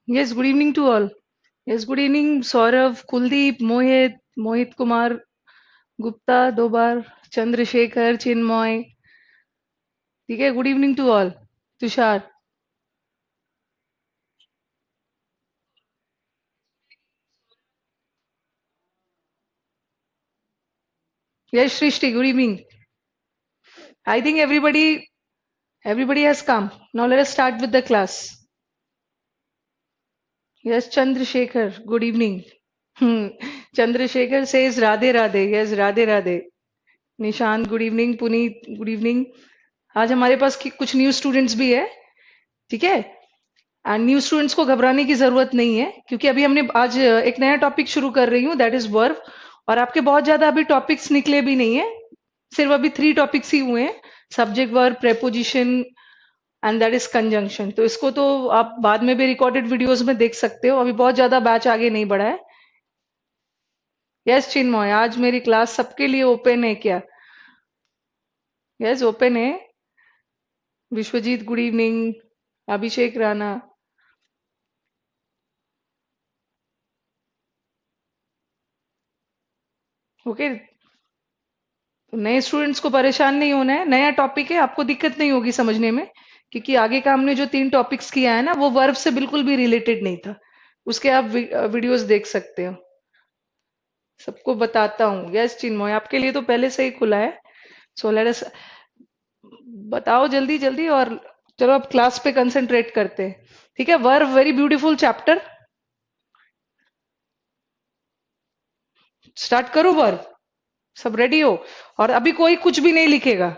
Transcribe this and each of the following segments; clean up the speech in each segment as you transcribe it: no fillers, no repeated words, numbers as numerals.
Yes, good evening to all. Yes, good evening, Saurav, Kuldeep, Mohit, Mohit Kumar, Gupta, Dobar, Chandrasekhar, Chinmoy. ठीक है, good evening to all. Tushar. Yes, Shrishti, good evening. I think everybody has come. Now let us start with the class. Yes, Chandrasekhar, good evening. Hmm. Chandrasekhar says Radhe Radhe. Yes, Radhe Radhe. Nishant good evening, Puneet good evening. आज हमारे पास कुछ new students भी है. ठीक है. And new students को घबराने की जरूरत नहीं है, क्योंकि अभी हमने आज एक नया टॉपिक शुरू कर रही हूँ, दैट इज वर्ब. और आपके बहुत ज्यादा अभी टॉपिक्स निकले भी नहीं है. सिर्फ अभी 3 टॉपिक्स ही हुए हैं. Subject, verb, preposition and that is conjunction. तो इसको तो आप बाद में भी रिकॉर्डेड वीडियोस में देख सकते हो. अभी बहुत ज्यादा बैच आगे नहीं बढ़ा है. यस चिन्मय, आज मेरी क्लास सबके लिए ओपन है क्या? यस ओपन है. Vishwajeet good evening. Abhishek Rana. Okay. नए स्टूडेंट्स को परेशान नहीं होना है. नया टॉपिक है, आपको दिक्कत नहीं होगी समझने में, क्योंकि आगे का हमने जो 3 टॉपिक्स किया है ना, वो वर्ब से बिल्कुल भी रिलेटेड नहीं था. उसके आप वीडियोस देख सकते हो. सबको बताता हूँ. यस चिन्मय, आपके लिए तो पहले से ही खुला है. So let us. बताओ जल्दी जल्दी. और चलो अब क्लास पे कंसंट्रेट करते हैं. ठीक है. Verb very beautiful chapter. Start करो वर्ब. सब रेडी हो? और अभी कोई कुछ भी नहीं लिखेगा.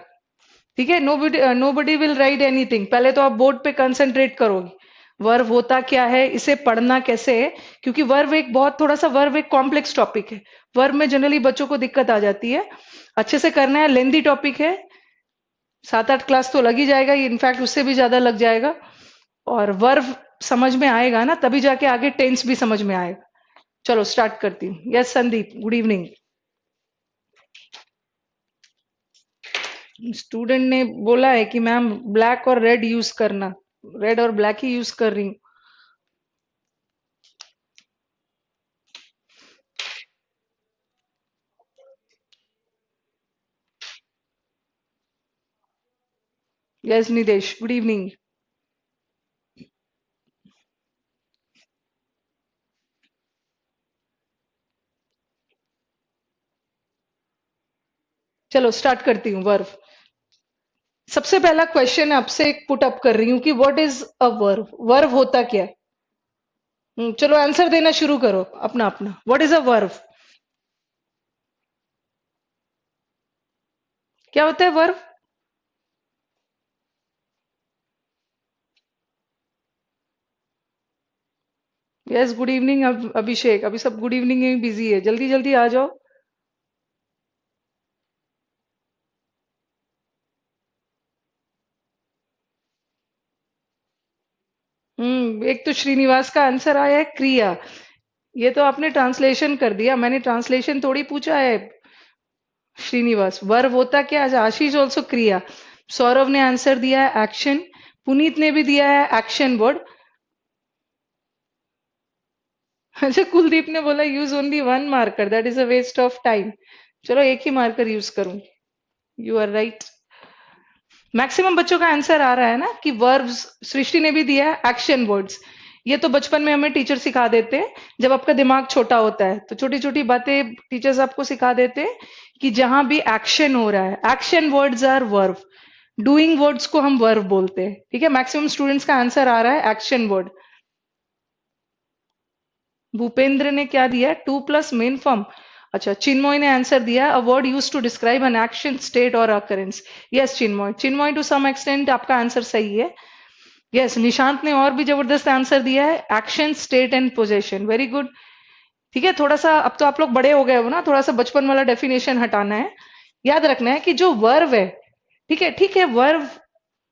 ठीक है. Nobody will write anything. पहले तो आप बोर्ड पे कंसंट्रेट करोगे. वर्ब होता क्या है, इसे पढ़ना कैसे है, क्योंकि वर्ब एक बहुत थोड़ा सा वर्ब एक कॉम्प्लेक्स टॉपिक है. वर्ब में जनरली बच्चों को दिक्कत आ जाती है. अच्छे से करना है. लेंदी टॉपिक है. 7-8 क्लास तो लग ही जाएगा, इनफैक्ट उससे भी ज्यादा लग जाएगा. और वर्ब समझ में आएगा ना, तभी जाके आगे टेंस भी समझ में आएगा. चलो स्टार्ट करती हूँ. Yes Sandeep, good evening. Student ने बोला है कि मैम ब्लैक और रेड यूज करना. रेड और ब्लैक ही यूज कर रही हूँ. यस निदेश, गुड इवनिंग. चलो स्टार्ट करती हूँ. वर्ब. सबसे पहला क्वेश्चन आपसे पुट अप कर रही हूँ कि what is a verb. Verb होता क्या है? चलो आंसर देना शुरू करो अपना अपना. What is a verb? क्या होता है वर्ब? यस गुड इवनिंग अभिषेक. अभी सब गुड इवनिंग में बिजी है. जल्दी जल्दी आ जाओ. एक तो श्रीनिवास का आंसर आया है क्रिया. ये तो आपने ट्रांसलेशन कर दिया. मैंने ट्रांसलेशन थोड़ी पूछा है. श्रीनिवास, वर्ब होता क्या है? आशीष ऑल्सो क्रिया. सौरभ ने आंसर दिया है एक्शन. पुनीत ने भी दिया है एक्शन वर्ड. अच्छा कुलदीप ने बोला use only one marker, that is a waste of time. चलो एक ही मार्कर यूज करूं. You are right. मैक्सिमम बच्चों का आंसर आ रहा है ना कि वर्ब्स. सृष्टि ने भी दिया है एक्शन वर्ड्स. ये तो बचपन में हमें टीचर सिखा देते हैं. जब आपका दिमाग छोटा होता है तो छोटी छोटी बातें टीचर्स आपको सिखा देते हैं कि जहां भी एक्शन हो रहा है, action words are verb. Doing words को हम वर्ब बोलते हैं. ठीक है. मैक्सिमम स्टूडेंट्स का आंसर आ रहा है एक्शन वर्ड. भूपेंद्र ने क्या दिया? To plus main form. अच्छा चिन्मय ने आंसर दिया a word used to describe an action, state और occurrence. Yes Chinmay. Chinmay to some extent आपका आंसर सही है. यस निशांत ने और भी जबरदस्त आंसर दिया है. Action, state and possession. Very good. ठीक है. थोड़ा सा अब तो आप लोग बड़े हो गए हो ना, थोड़ा सा बचपन वाला डेफिनेशन हटाना है. याद रखना है कि जो वर्ब है, ठीक है, ठीक है, वर्ब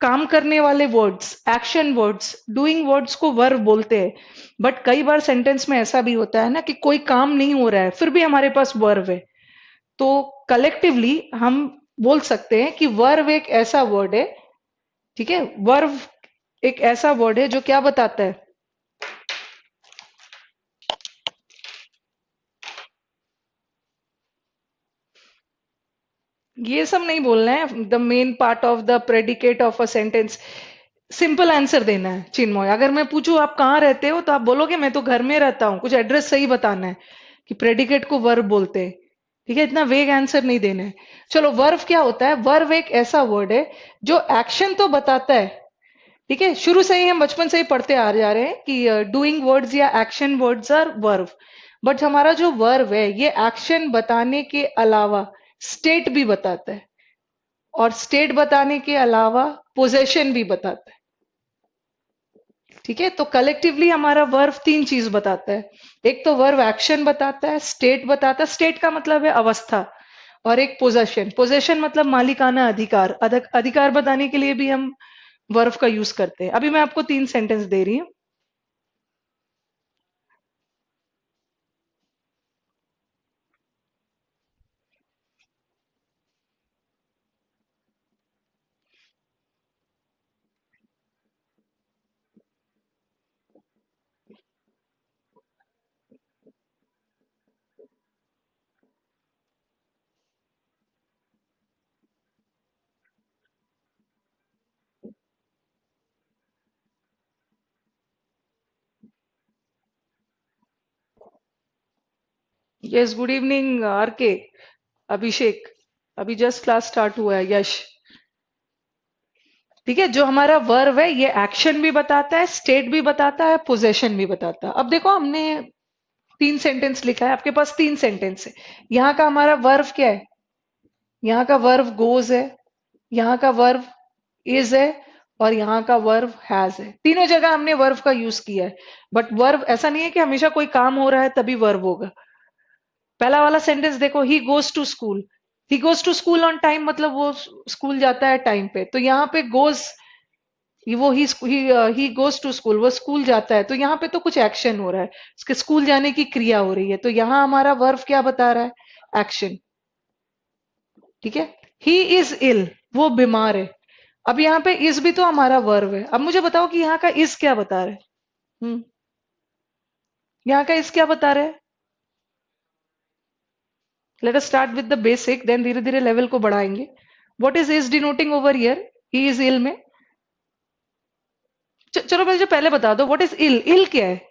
काम करने वाले words, action words, doing words को वर्ब बोलते हैं. बट कई बार सेंटेंस में ऐसा भी होता है ना कि कोई काम नहीं हो रहा है, फिर भी हमारे पास वर्ब है. तो कलेक्टिवली हम बोल सकते हैं कि वर्ब एक ऐसा वर्ड है. ठीक है. वर्ब एक ऐसा वर्ड है जो क्या बताता है? ये सब नहीं बोलना है, the main part of the predicate of a sentence. Simple answer देना है चिन्मय। अगर मैं पूछूं आप कहाँ रहते हो तो आप बोलोगे मैं तो घर में रहता हूँ, कुछ एड्रेस सही बताना है कि प्रेडिकेट को वर्ब बोलते हैं। ठीक है, इतना वेग आंसर नहीं देना है। चलो, वर्ब क्या होता है? वर्ब एक ऐसा वर्ड है जो एक्शन तो बताता है। ठीक है, शुरू से ही हम बचपन से ही पढ़ते आ जा रहे हैं कि डूइंग वर्ड्स या action words are verb. But हमारा जो वर्ब है ये एक्शन बताने के अलावा स्टेट भी बताता है, और स्टेट बताने के अलावा पोजेशन भी बताता है। ठीक है, तो कलेक्टिवली हमारा वर्ब तीन चीज बताता है। एक तो वर्ब एक्शन बताता है, स्टेट बताता है, स्टेट का मतलब है अवस्था, और एक पोजेशन। पोजेशन मतलब मालिकाना अधिकार। अधिकार बताने के लिए भी हम वर्ब का यूज करते हैं। अभी मैं आपको तीन सेंटेंस दे रही हूँ। यस, गुड इवनिंग आर के, अभिषेक। अभी जस्ट क्लास स्टार्ट हुआ है। यश, ठीक है, जो हमारा वर्ब है ये एक्शन भी बताता है, स्टेट भी बताता है, पोजेशन भी बताता है। अब देखो, हमने तीन सेंटेंस लिखा है, आपके पास तीन सेंटेंस है। यहाँ का हमारा वर्ब क्या है? यहाँ का वर्ब गोज है, यहाँ का वर्ब इज है, और यहाँ का वर्ब हैज है। तीनों जगह हमने वर्ब का यूज किया है। बट वर्ब ऐसा नहीं है कि हमेशा कोई काम हो रहा है तभी वर्ब होगा। पहला वाला सेंटेंस देखो, he goes to school. He goes to school on time, मतलब वो स्कूल जाता है टाइम पे। तो यहाँ पे गोज, वो ही गोज टू स्कूल, वो स्कूल जाता है। तो यहाँ पे तो कुछ एक्शन हो रहा है, उसके स्कूल जाने की क्रिया हो रही है। तो यहाँ हमारा वर्ब क्या बता रहा है? एक्शन। ठीक है, ही इज इल, वो बीमार है। अब यहाँ पे इज भी तो हमारा वर्ब है। अब मुझे बताओ कि यहाँ का इज क्या बता रहा है? यहाँ का इज क्या बता रहा है? Let us start with the basic, then धीरे धीरे लेवल को बढ़ाएंगे। What is denoting over here? He is ill में, चलो मुझे पहले बता दो, व्हाट इज इल? इल क्या है?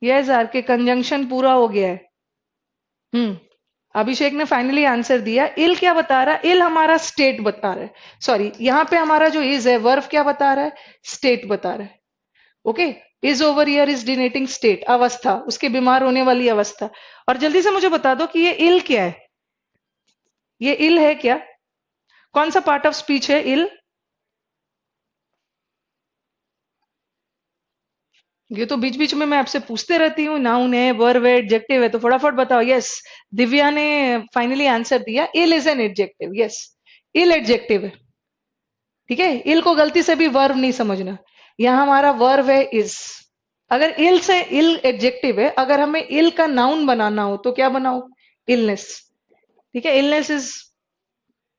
यस आर के, कंजंक्शन पूरा हो गया है। हम्म, अभिषेक ने फाइनली आंसर दिया। इल क्या बता रहा है? इल हमारा स्टेट बता रहा है। सॉरी, यहाँ पे हमारा जो इज है, वर्ब क्या बता रहा है? स्टेट बता रहा है। Okay, is over here is denoting state, अवस्था, उसके बीमार होने वाली अवस्था। और जल्दी से मुझे बता दो कि ये इल क्या है? ये इल है क्या? कौन सा पार्ट ऑफ स्पीच है इल? ये तो बीच बीच में मैं आपसे पूछते रहती हूँ, नाउन है, वर्ब है, एडजेक्टिव है, तो फटाफट बताओ। यस, दिव्या ने फाइनली आंसर दिया, ill is an adjective. Yes, ill adjective है। ठीक है, इल को गलती से भी वर्ब नहीं समझना। यहाँ हमारा वर्ब है इज। अगर इल से, इल एडजेक्टिव है, अगर हमें इल का नाउन बनाना हो तो क्या बनाओ? इलनेस। ठीक है, illness is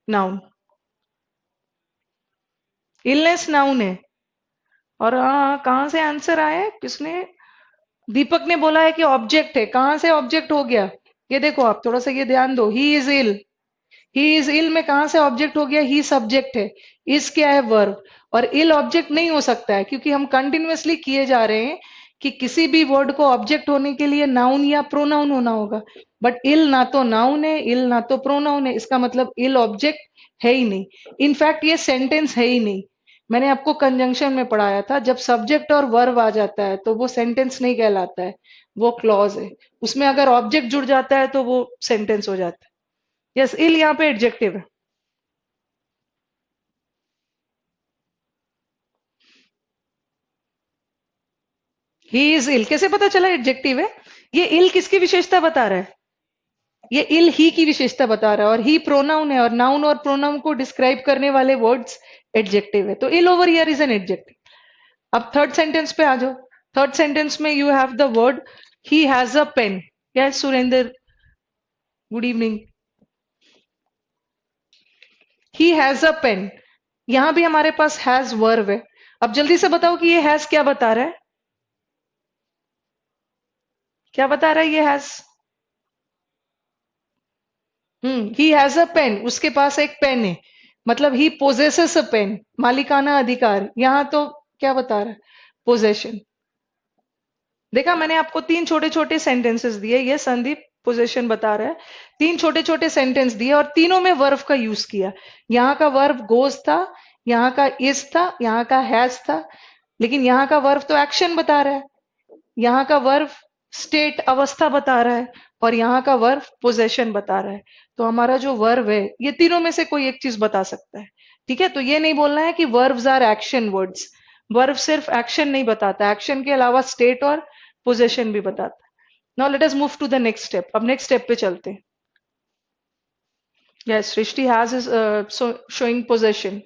noun. Illness noun है। और कहाँ से आंसर आया है? किसने? दीपक ने बोला है कि ऑब्जेक्ट है। कहाँ से ऑब्जेक्ट हो गया? ये देखो, आप थोड़ा सा ये ध्यान दो। ही is ill, he is ill में कहां से ऑब्जेक्ट हो गया? ही सब्जेक्ट है, इज क्या है? वर्ब। और इल ऑब्जेक्ट नहीं हो सकता है, क्योंकि हम कंटिन्यूअसली किए जा रहे हैं कि किसी भी वर्ड को ऑब्जेक्ट होने के लिए नाउन या प्रोनाउन होना होगा। बट इल ना तो नाउन है, इल ना तो प्रोनाउन है, इसका मतलब इल ऑब्जेक्ट है ही नहीं। इनफैक्ट ये सेंटेंस है ही नहीं। मैंने आपको कंजंक्शन में पढ़ाया था, जब सब्जेक्ट और वर्ब आ जाता है तो वो सेंटेंस नहीं कहलाता है, वो क्लॉज है। उसमें अगर ऑब्जेक्ट जुड़ जाता है तो वो सेंटेंस हो जाता है। यस, इल यहाँ पे एडजेक्टिव है। ही इज इल कैसे पता चला एडजेक्टिव है? ये इल किसकी विशेषता बता रहा है? ये इल ही की विशेषता बता रहा है, और ही प्रोनाउन है, और नाउन और प्रोनाउन को डिस्क्राइब करने वाले वर्ड्स एडजेक्टिव है। तो ill over here is an adjective. अब थर्ड सेंटेंस पे आ जाओ। थर्ड सेंटेंस में you have the word he has a pen. Yes Surendra, good evening. He has a pen, यहां भी हमारे पास हैज वर्ब है। अब जल्दी से बताओ कि ये हैज क्या बता रहा है? क्या बता रहा है ये has? He has a pen, उसके पास एक पेन है, मतलब ही पोजेसेस अ पेन, मालिकाना अधिकार। यहां तो क्या बता रहा है? पोजेशन। देखा, मैंने आपको तीन छोटे छोटे सेंटेंसेस दिए, ये संदीप पोजेशन बता रहा है। तीन छोटे छोटे सेंटेंस दिए और तीनों में वर्ब का यूज किया। यहाँ का वर्ब गोज था, यहाँ का इज था, यहाँ का हैज था, लेकिन यहाँ का वर्ब तो एक्शन बता रहा है, यहाँ का वर्ब स्टेट अवस्था बता रहा है, और यहाँ का वर्ब पोजेशन बता रहा है। तो हमारा जो वर्ब है ये तीनों में से कोई एक चीज बता सकता है। ठीक है, तो ये नहीं बोलना है कि verbs are action words. Verb सिर्फ एक्शन नहीं बताता, एक्शन के अलावा स्टेट और पोजेशन भी बताता है। Now let us move to the next step. अब नेक्स्ट स्टेप पे चलते हैं। Yes, Srishti has is showing possession.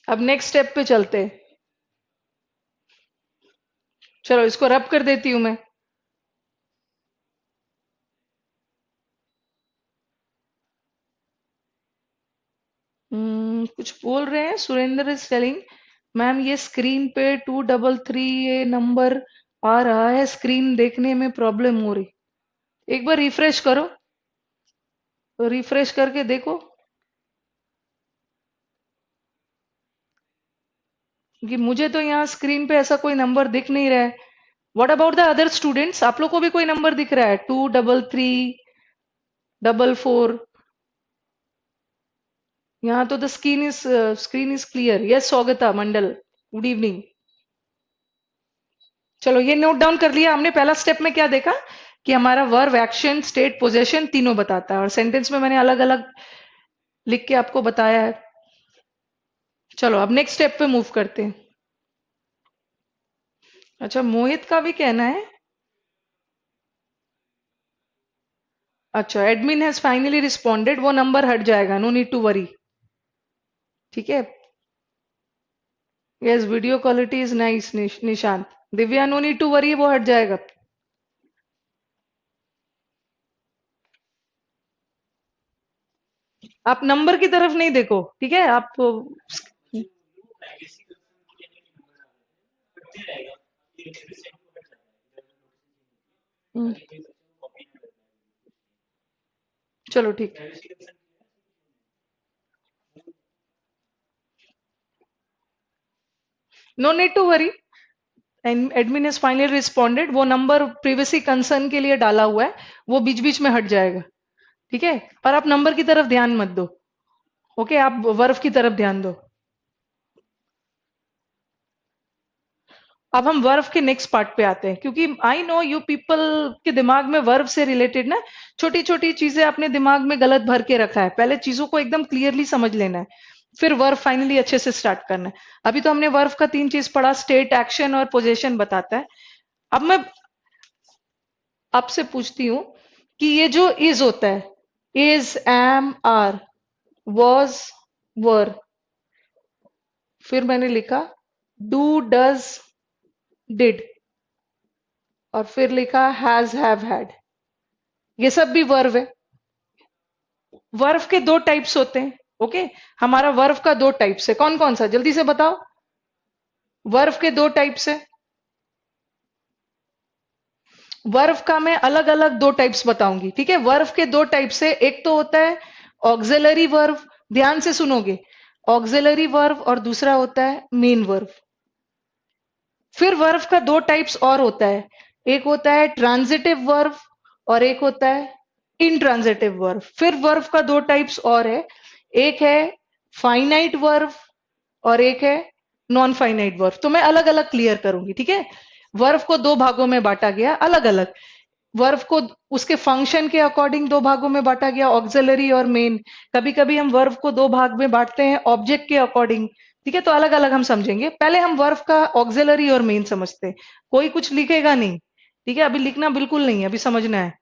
अब नेक्स्ट स्टेप पे चलते हैं। चलो इसको रब कर देती हूं मैं। कुछ बोल रहे हैं, सुरेंद्र इज टेलिंग मैम ये स्क्रीन पे 233 ये नंबर आ रहा है, स्क्रीन देखने में प्रॉब्लम हो रही। एक बार रिफ्रेश करो, रिफ्रेश करके देखो, कि मुझे तो यहाँ स्क्रीन पे ऐसा कोई नंबर दिख नहीं रहा है। What about the other students, आप लोग को भी कोई नंबर दिख रहा है? 233, 44? यहाँ तो the screen is clear. Yes Swagata Mandal, good evening. चलो ये नोट डाउन कर लिया हमने। पहला स्टेप में क्या देखा कि हमारा वर्ब एक्शन स्टेट पोजेशन तीनों बताता है, और सेंटेंस में मैंने अलग अलग लिख के आपको बताया है। चलो अब नेक्स्ट स्टेप पे मूव करते हैं। अच्छा, मोहित का भी कहना है। अच्छा, एडमिन हैज फाइनली रिस्पॉन्डेड, वो नंबर हट जाएगा, नो नीड टू वरी। ठीक है, yes video quality is nice Nishant. Divya no need to worry, वो हट जाएगा। आप नंबर की तरफ नहीं देखो, ठीक है आप। हम्म, चलो ठीक है, no need to worry. Admin is finally responded, वो नंबर प्रीवियसली कंसर्न के लिए डाला हुआ है, वो बीच बीच में हट जाएगा। ठीक है, और आप नंबर की तरफ ध्यान मत दो। ओके, आप वर्व की तरफ ध्यान दो। अब हम वर्व के नेक्स्ट पार्ट पे आते हैं, क्योंकि आई नो यू पीपल के दिमाग में वर्व से रिलेटेड ना छोटी छोटी चीजें अपने दिमाग में गलत भर के रखा है। पहले चीजों को एकदम क्लियरली समझ लेना है, फिर वर्व फाइनली अच्छे से स्टार्ट करना है। अभी तो हमने वर्व का तीन चीज पढ़ा, स्टेट, एक्शन और पोजेशन बताता है। अब मैं आपसे पूछती हूँ कि ये जो इज होता है, इज, एम, आर, वॉज, वर, फिर मैंने लिखा डू, डज, डिड, और फिर लिखा हैज, हैव, हैड, ये सब भी वर्व है। वर्व के दो टाइप्स होते हैं। ओके, हमारा वर्व का दो टाइप्स है, कौन कौन सा जल्दी से बताओ। वर्व के दो टाइप्स है। वर्व का मैं अलग अलग दो टाइप्स बताऊंगी, ठीक है। वर्व के दो टाइप्स है, एक तो होता है ऑक्सिलरी वर्व, ध्यान से सुनोगे, ऑक्सिलरी वर्व, और दूसरा होता है मेन वर्व। फिर वर्व का दो टाइप्स और होता है, एक होता है ट्रांजिटिव वर्व और एक होता है इनट्रांजिटिव वर्व। फिर वर्व का दो टाइप्स और है, एक है फाइनाइट वर्व और एक है नॉन फाइनाइट वर्व। तो मैं अलग अलग क्लियर करूंगी, ठीक है। वर्व को दो भागों में बांटा गया अलग अलग। वर्व को उसके फंक्शन के अकॉर्डिंग दो भागों में बांटा गया, ऑक्सिलरी और मेन। कभी कभी हम वर्व को दो भाग में बांटते हैं ऑब्जेक्ट के अकॉर्डिंग। ठीक है, तो अलग अलग हम समझेंगे। पहले हम वर्व का ऑक्सिलरी और मेन समझते हैं। कोई कुछ लिखेगा नहीं, ठीक है, अभी लिखना बिल्कुल नहीं है, अभी समझना है।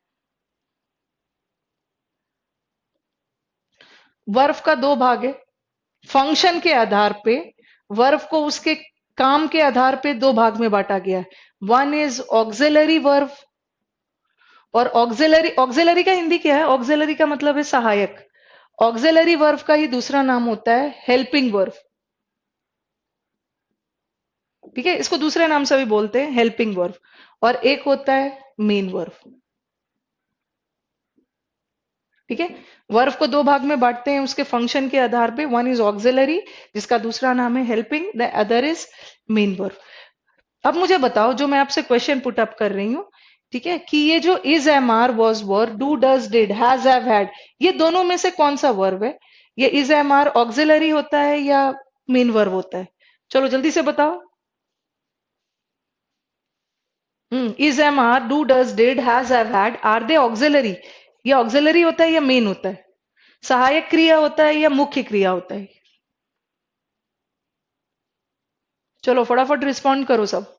वर्व का दो भाग है, फंक्शन के आधार पे वर्व को उसके काम के आधार पे दो भाग में बांटा गया है। वन इज ऑक्सिलरी वर्व, और ऑक्सिलरी, ऑक्सिलरी का हिंदी क्या है? ऑक्सिलरी का मतलब है सहायक। ऑक्सिलरी वर्व का ही दूसरा नाम होता है हेल्पिंग वर्व। ठीक है, इसको दूसरे नाम से भी बोलते हैं हेल्पिंग वर्ब, और एक होता है मेन वर्ब। ठीक है, वर्ब को दो भाग में बांटते हैं उसके फंक्शन के आधार पे। वन इज ऑक्सिलरी, जिसका दूसरा नाम है helping, the other is main verb. अब मुझे बताओ, जो मैं आपसे क्वेश्चन पुट अप कर रही हूँ, ठीक है, कि ये जो is, am, are, was, were, do, does, did, has, have, had, ये दोनों में से कौन सा वर्ब है? ये इज, एम, आर ऑक्सिलरी होता है या मेन वर्ब होता है? चलो जल्दी से बताओ। Is, am, are, do, does, did, has, have, had, are they auxiliary? ये ऑक्सिलरी होता है या मेन होता है? सहायक क्रिया होता है या मुख्य क्रिया होता है? चलो फटाफट रिस्पॉन्ड करो सब।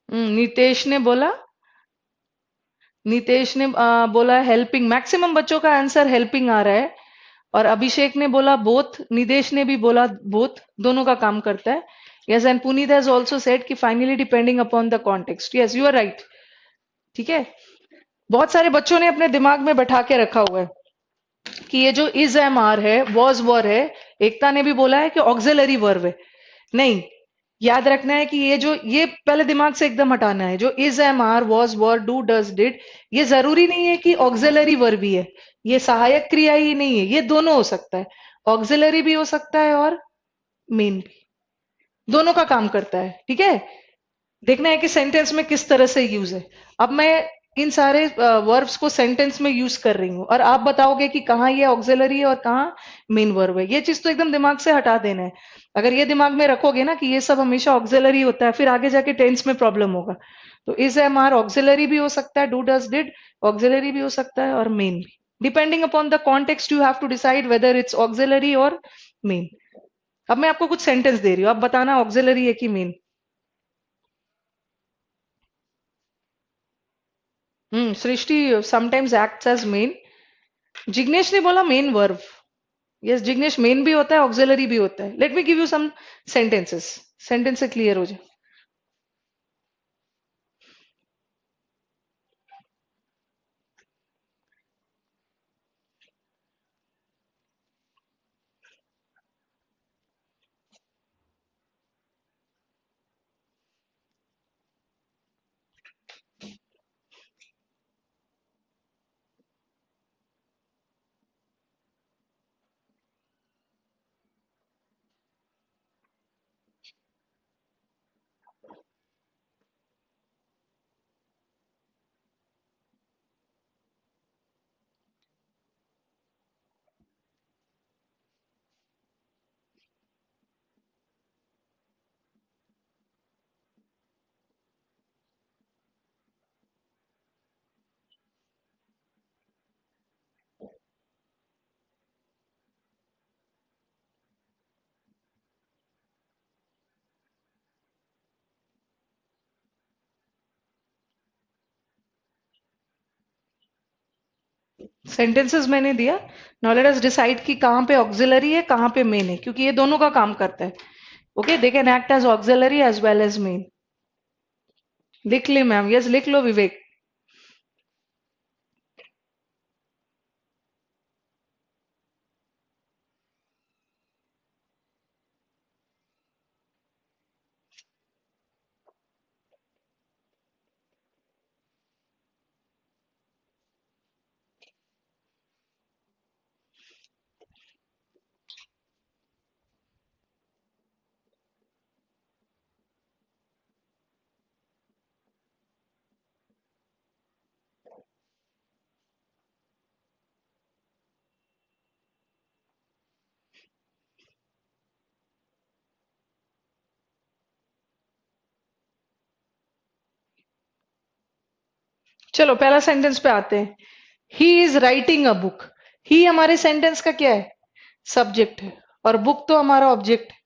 नितेश ने बोला, बोला हेल्पिंग। मैक्सिमम बच्चों का आंसर हेल्पिंग आ रहा है। और अभिषेक ने बोला बोथ, निदेश ने भी बोला बोथ, दोनों का काम करता है। Yes, and Puneet has also said कि finally depending upon the context. Yes, you are right. ठीक है, बहुत सारे बच्चों ने अपने दिमाग में बैठा के रखा हुआ है कि ये जो इज, एम, आर है, वॉज, वर है। एकता ने भी बोला है कि ऑक्सिलरी वर्ब है। नहीं, याद रखना है कि ये पहले दिमाग से एकदम हटाना है। जो is, am, are, was, were, do, does, did, ये जरूरी नहीं है कि ऑक्सिलरी वर्ब ही है। ये सहायक क्रिया ही नहीं है, ये दोनों हो सकता है। ऑक्सिलरी भी हो सकता है और मेन भी, दोनों का काम करता है। ठीक है, देखना है कि सेंटेंस में किस तरह से यूज है। अब मैं इन सारे वर्ब्स को सेंटेंस में यूज कर रही हूँ, और आप बताओगे कि कहाँ ये ऑक्सिलरी है और कहाँ मेन वर्ब है। ये चीज तो एकदम दिमाग से हटा देना है। अगर ये दिमाग में रखोगे ना कि ये सब हमेशा ऑक्सिलरी होता है, फिर आगे जाके टेंस में प्रॉब्लम होगा। तो इज, एम, आर ऑक्सिलरी भी हो सकता है, डू, डज, डिड ऑक्सिलरी भी हो सकता है, और मेन भी। Depending upon the context you have to decide whether it's auxiliary और मेन। अब मैं आपको कुछ सेंटेंस दे रही हूँ, आप बताना ऑक्सिलरी है कि main. Srishti sometimes acts as main. Jignesh ने बोला main verb. Yes Jignesh, main भी होता है, ऑक्सिलरी भी होता है। Let me give you some sentences, sentence से क्लियर हो जाए। सेंटेंसेस मैंने दिया। नाउ लेट अस डिसाइड कि कहाँ पे ऑक्सिलरी है, कहाँ पे मेन है, क्योंकि ये दोनों का काम करता है। Okay, they can act as auxiliary as well as main. लिख ली मैम? यस, लिख लो विवेक। चलो पहला सेंटेंस पे आते हैं। He is writing a book. He हमारे सेंटेंस का क्या है? सब्जेक्ट है, और बुक तो हमारा ऑब्जेक्ट है।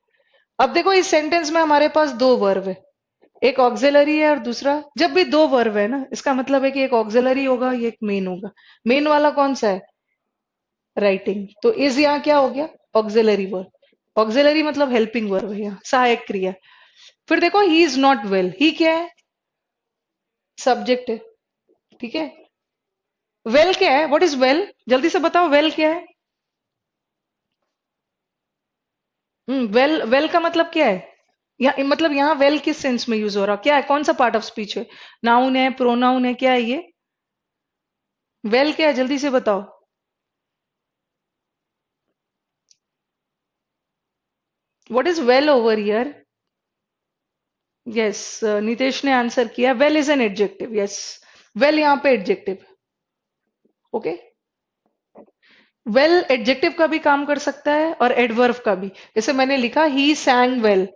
अब देखो, इस सेंटेंस में हमारे पास दो वर्ब है, एक ऑक्सिलरी है और दूसरा। जब भी दो वर्ब है ना, इसका मतलब है कि एक ऑक्सिलरी होगा, ये एक मेन होगा। मेन वाला कौन सा है? राइटिंग। तो इज यहाँ क्या हो गया? Auxiliary verb. ऑक्सिलरी मतलब हेल्पिंग वर्ब है, यहाँ सहायक क्रिया। फिर देखो, ही इज नॉट वेल। ही क्या है? सब्जेक्ट है। ठीक है, वेल क्या है? What is well? जल्दी से बताओ, वेल क्या है? वेल, वेल का मतलब क्या है? या मतलब यहाँ वेल किस सेंस में यूज हो रहा, क्या है, कौन सा पार्ट ऑफ स्पीच है? नाउन है, प्रोनाउन है, क्या है ये? वेल क्या है, जल्दी से बताओ। What is well over here? Yes, Nitesh ने आंसर किया, well is an adjective. Yes, well यहाँ पे एडजेक्टिव। ओके, वेल एडजेक्टिव का भी काम कर सकता है और एडवर्ब का भी। जैसे मैंने लिखा ही सैंग वेल,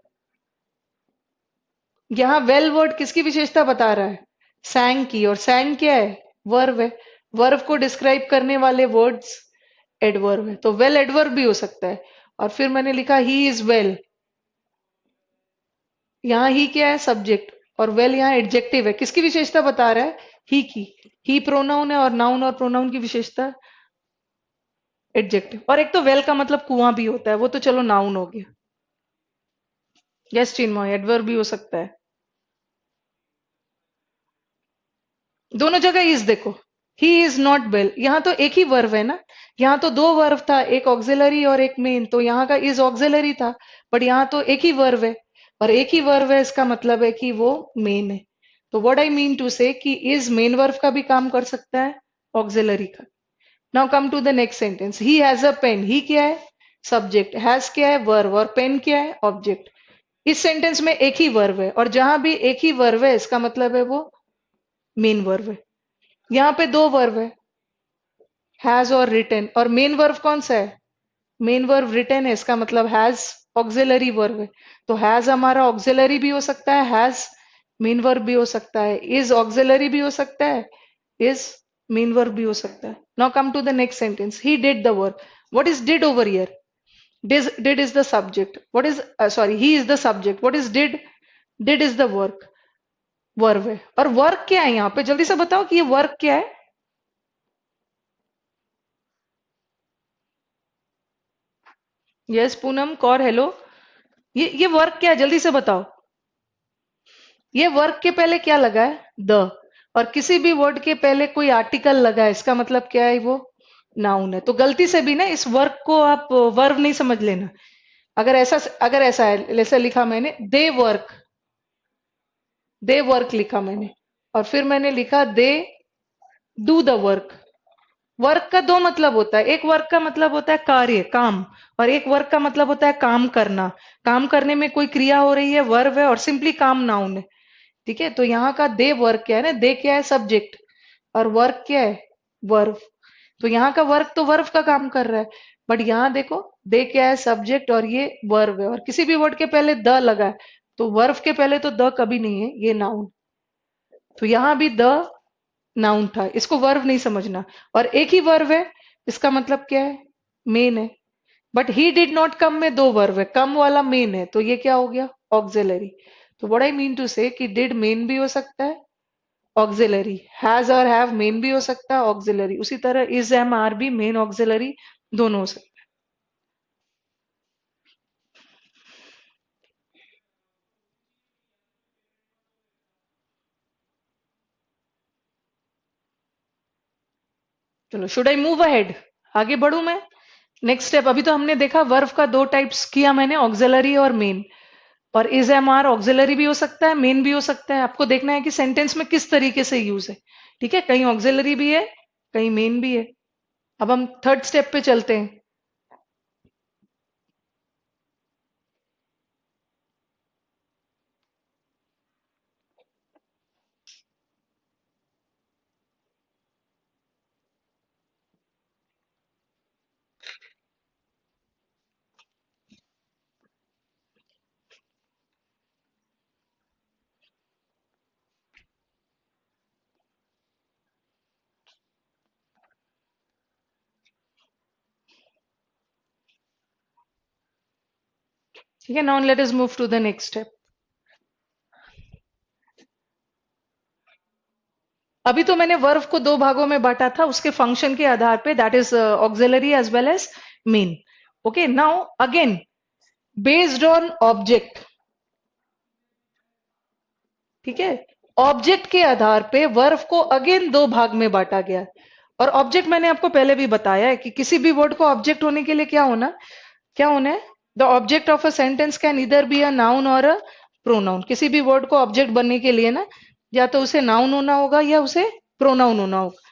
यहाँ वेल वर्ड किसकी विशेषता बता रहा है? सैंग की। और सैंग क्या है? वर्ब है। वर्ब को डिस्क्राइब करने वाले वर्ड्स एडवर्ब है, तो वेल एडवर्ब भी हो सकता है। और फिर मैंने लिखा ही इज वेल, यहाँ ही क्या है? सब्जेक्ट। और वेल यहाँ एडजेक्टिव है, किसकी विशेषता बता रहा है? ही की। ही प्रोनाउन है, और नाउन और प्रोनाउन की विशेषता एडजेक्टिव। और एक तो वेल का मतलब कुआं भी होता है, वो तो चलो नाउन हो गया। यस चिन्मय, एडवर्ब भी हो सकता है। दोनों जगह इज देखो, ही इज नॉट वेल, यहाँ तो एक ही वर्ब है ना। यहाँ तो दो वर्ब था, एक ऑक्सिलरी और एक मेन, तो यहाँ का इज ऑक्सिलरी था। बट यहाँ तो एक ही वर्ब है, और एक ही वर्ब है इसका मतलब है कि वो मेन है। तो व्हाट आई मीन टू से कि इज मेन वर्ब का भी काम कर सकता है, ऑक्सिलरी का। Now come to the next sentence, he has a pen. He क्या है? सब्जेक्ट। हैज क्या है? वर्ब। और पेन क्या है? ऑब्जेक्ट। इस सेंटेंस में एक ही वर्ब है, और जहां भी एक ही वर्ब है इसका मतलब है वो मेन वर्ब है। यहाँ पे दो वर्ब है, हैज और रिटन, और मेन वर्ब कौन सा है? मेन वर्ब रिटन है, इसका मतलब हैज ऑक्सिलरी वर्ब है। तो हैज हमारा ऑक्सिलरी भी हो सकता है, हैज मेन वर्ब भी हो सकता है, इज ऑक्सिलरी भी हो सकता है, इज मेन वर्ब भी हो सकता है। Now come to the next sentence, he did the work. What is did over here? Did is the subject. What is sorry? He is the subject. What is did? Did is the work. Verb है। और work क्या है यहाँ पे, जल्दी से बताओ कि ये वर्क क्या है? Yes Poonam Kaur, hello. ये वर्क क्या है, जल्दी से बताओ। ये वर्क के पहले क्या लगा है? द। और किसी भी वर्ड के पहले कोई आर्टिकल लगा है, इसका मतलब क्या है? वो नाउन है। तो गलती से भी ना इस वर्क को आप वर्ब नहीं समझ लेना। अगर ऐसा है, जैसे लिखा मैंने दे वर्क लिखा मैंने, और फिर मैंने लिखा they do the work. Work का दो मतलब होता है, एक वर्क का मतलब होता है कार्य, काम। और एक वर्क का मतलब होता है काम करना। काम करने में कोई क्रिया हो रही है, वर्ब है, और सिंपली काम नाउन है। ठीक है, तो यहाँ का दे वर्क क्या है ना, दे क्या है? सब्जेक्ट। और वर्क क्या है? वर्ब। तो यहाँ का वर्क तो वर्ब का काम कर रहा है। बट यहाँ देखो, दे क्या है? सब्जेक्ट, और ये वर्ब है, और किसी भी वर्ड के पहले द लगा है। तो वर्ब के पहले तो द कभी नहीं है, ये नाउन। तो यहाँ भी द नाउन था, इसको वर्ब नहीं समझना। और एक ही वर्ब है, इसका मतलब क्या है? मेन है। But he did not come में दो वर्ब है, कम वाला मेन है, तो ये क्या हो गया? ऑक्सिलरी। तो व्हाट आई मीन टू से कि डिड मेन भी हो सकता है, ऑक्सिलरी। हैज और हैव मेन भी हो सकता है, ऑक्सिलरी। उसी तरह इज एम आर भी मेन ऑक्सिलरी दोनों हो सकते हैं। चलो, शुड आई मूव अहेड? आगे बढ़ू मैं? नेक्स्ट स्टेप, अभी तो हमने देखा वर्ब का दो टाइप्स किया मैंने, ऑक्सिलरी और मेन। और इज एम आर ऑक्सिलरी भी हो सकता है, मेन भी हो सकता है। आपको देखना है कि सेंटेंस में किस तरीके से यूज है। ठीक है, कहीं ऑक्सिलरी भी है, कहीं मेन भी है। अब हम थर्ड स्टेप पे चलते हैं। ठीक है, now let us move to the next step. अभी तो मैंने वर्ब को दो भागों में बांटा था, उसके फंक्शन के आधार पे, that is auxiliary as well as main. Okay, now again based on object. ठीक है, ऑब्जेक्ट के आधार पे वर्ब को अगेन दो भाग में बांटा गया। और ऑब्जेक्ट मैंने आपको पहले भी बताया है कि किसी भी वर्ड को ऑब्जेक्ट होने के लिए क्या होना है? The object of a sentence can either be a noun और अ प्रोनाउन। किसी भी वर्ड को ऑब्जेक्ट बनने के लिए ना या तो उसे नाउन होना होगा या उसे प्रोनाउन होना होगा।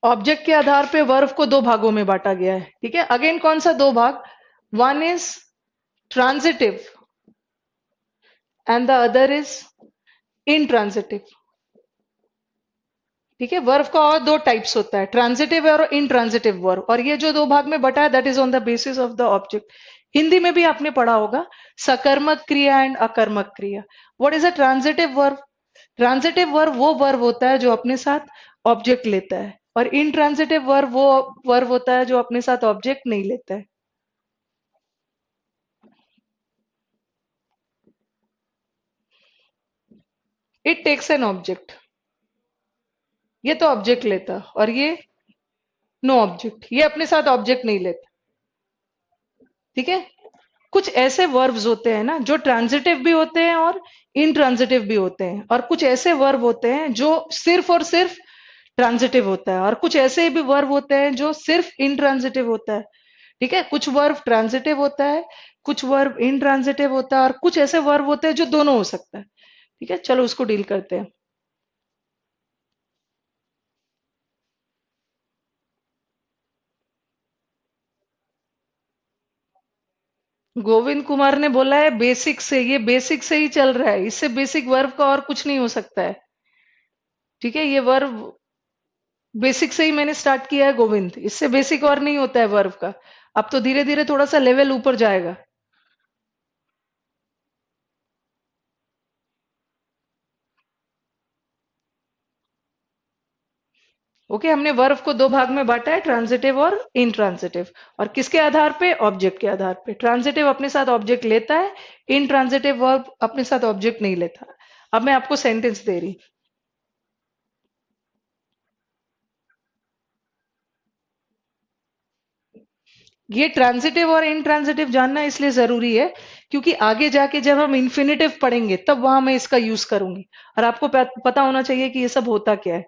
ऑब्जेक्ट के आधार पे वर्ब को दो भागों में बांटा गया है, ठीक है। अगेन कौन सा दो भाग? One is transitive and the other is intransitive, ठीक है। वर्ब का और दो टाइप्स होता है, ट्रांजिटिव और इनट्रांजिटिव वर्ब, और ये जो दो भाग में बटा है that is on the basis of the object. Hindi में भी आपने पढ़ा होगा सकर्मक क्रिया एंड अकर्मक क्रिया। What is a transitive verb? Transitive verb वो वर्ब होता है जो अपने साथ ऑब्जेक्ट लेता है, और इनट्रांजिटिव वर्ब वो वर्ब होता है जो अपने साथ ऑब्जेक्ट नहीं लेता है। इट टेक्स एन ऑब्जेक्ट, ये तो ऑब्जेक्ट लेता, और ये नो ऑब्जेक्ट, ये अपने साथ ऑब्जेक्ट नहीं लेता, ठीक है। कुछ ऐसे वर्ब्स होते हैं ना जो ट्रांजिटिव भी होते हैं और इनट्रांजिटिव भी होते हैं, और कुछ ऐसे वर्ब होते हैं जो सिर्फ और सिर्फ ट्रांजिटिव होता है, और कुछ ऐसे भी वर्ब होते हैं जो सिर्फ इनट्रांजिटिव होता है, ठीक है। कुछ वर्ब ट्रांजिटिव होता है, कुछ वर्ब इनट्रांजिटिव होता है, और कुछ ऐसे वर्ब होते हैं जो दोनों हो सकता है, ठीक है। चलो उसको डील करते हैं। गोविंद कुमार ने बोला है बेसिक से, ये बेसिक से ही चल रहा है, इससे बेसिक वर्ब का और कुछ नहीं हो सकता है, ठीक है। ये वर्ब बेसिक से ही मैंने स्टार्ट किया है गोविंद, इससे बेसिक और नहीं होता है वर्ब का। अब तो धीरे धीरे थोड़ा सा लेवल ऊपर जाएगा। ओके, हमने वर्ब को दो भाग में बांटा है, ट्रांजिटिव और इनट्रांजिटिव, और किसके आधार पे? ऑब्जेक्ट के आधार पे। ट्रांजिटिव अपने साथ ऑब्जेक्ट लेता है, इनट्रांजिटिव वर्ब अपने साथ ऑब्जेक्ट नहीं लेता। अब मैं आपको सेंटेंस दे रही, ये ट्रांजिटिव और इनट्रांजिटिव जानना इसलिए जरूरी है क्योंकि आगे जाके जब हम इन्फिनेटिव पढ़ेंगे तब वहां मैं इसका यूज करूंगी, और आपको पता होना चाहिए कि ये सब होता क्या है।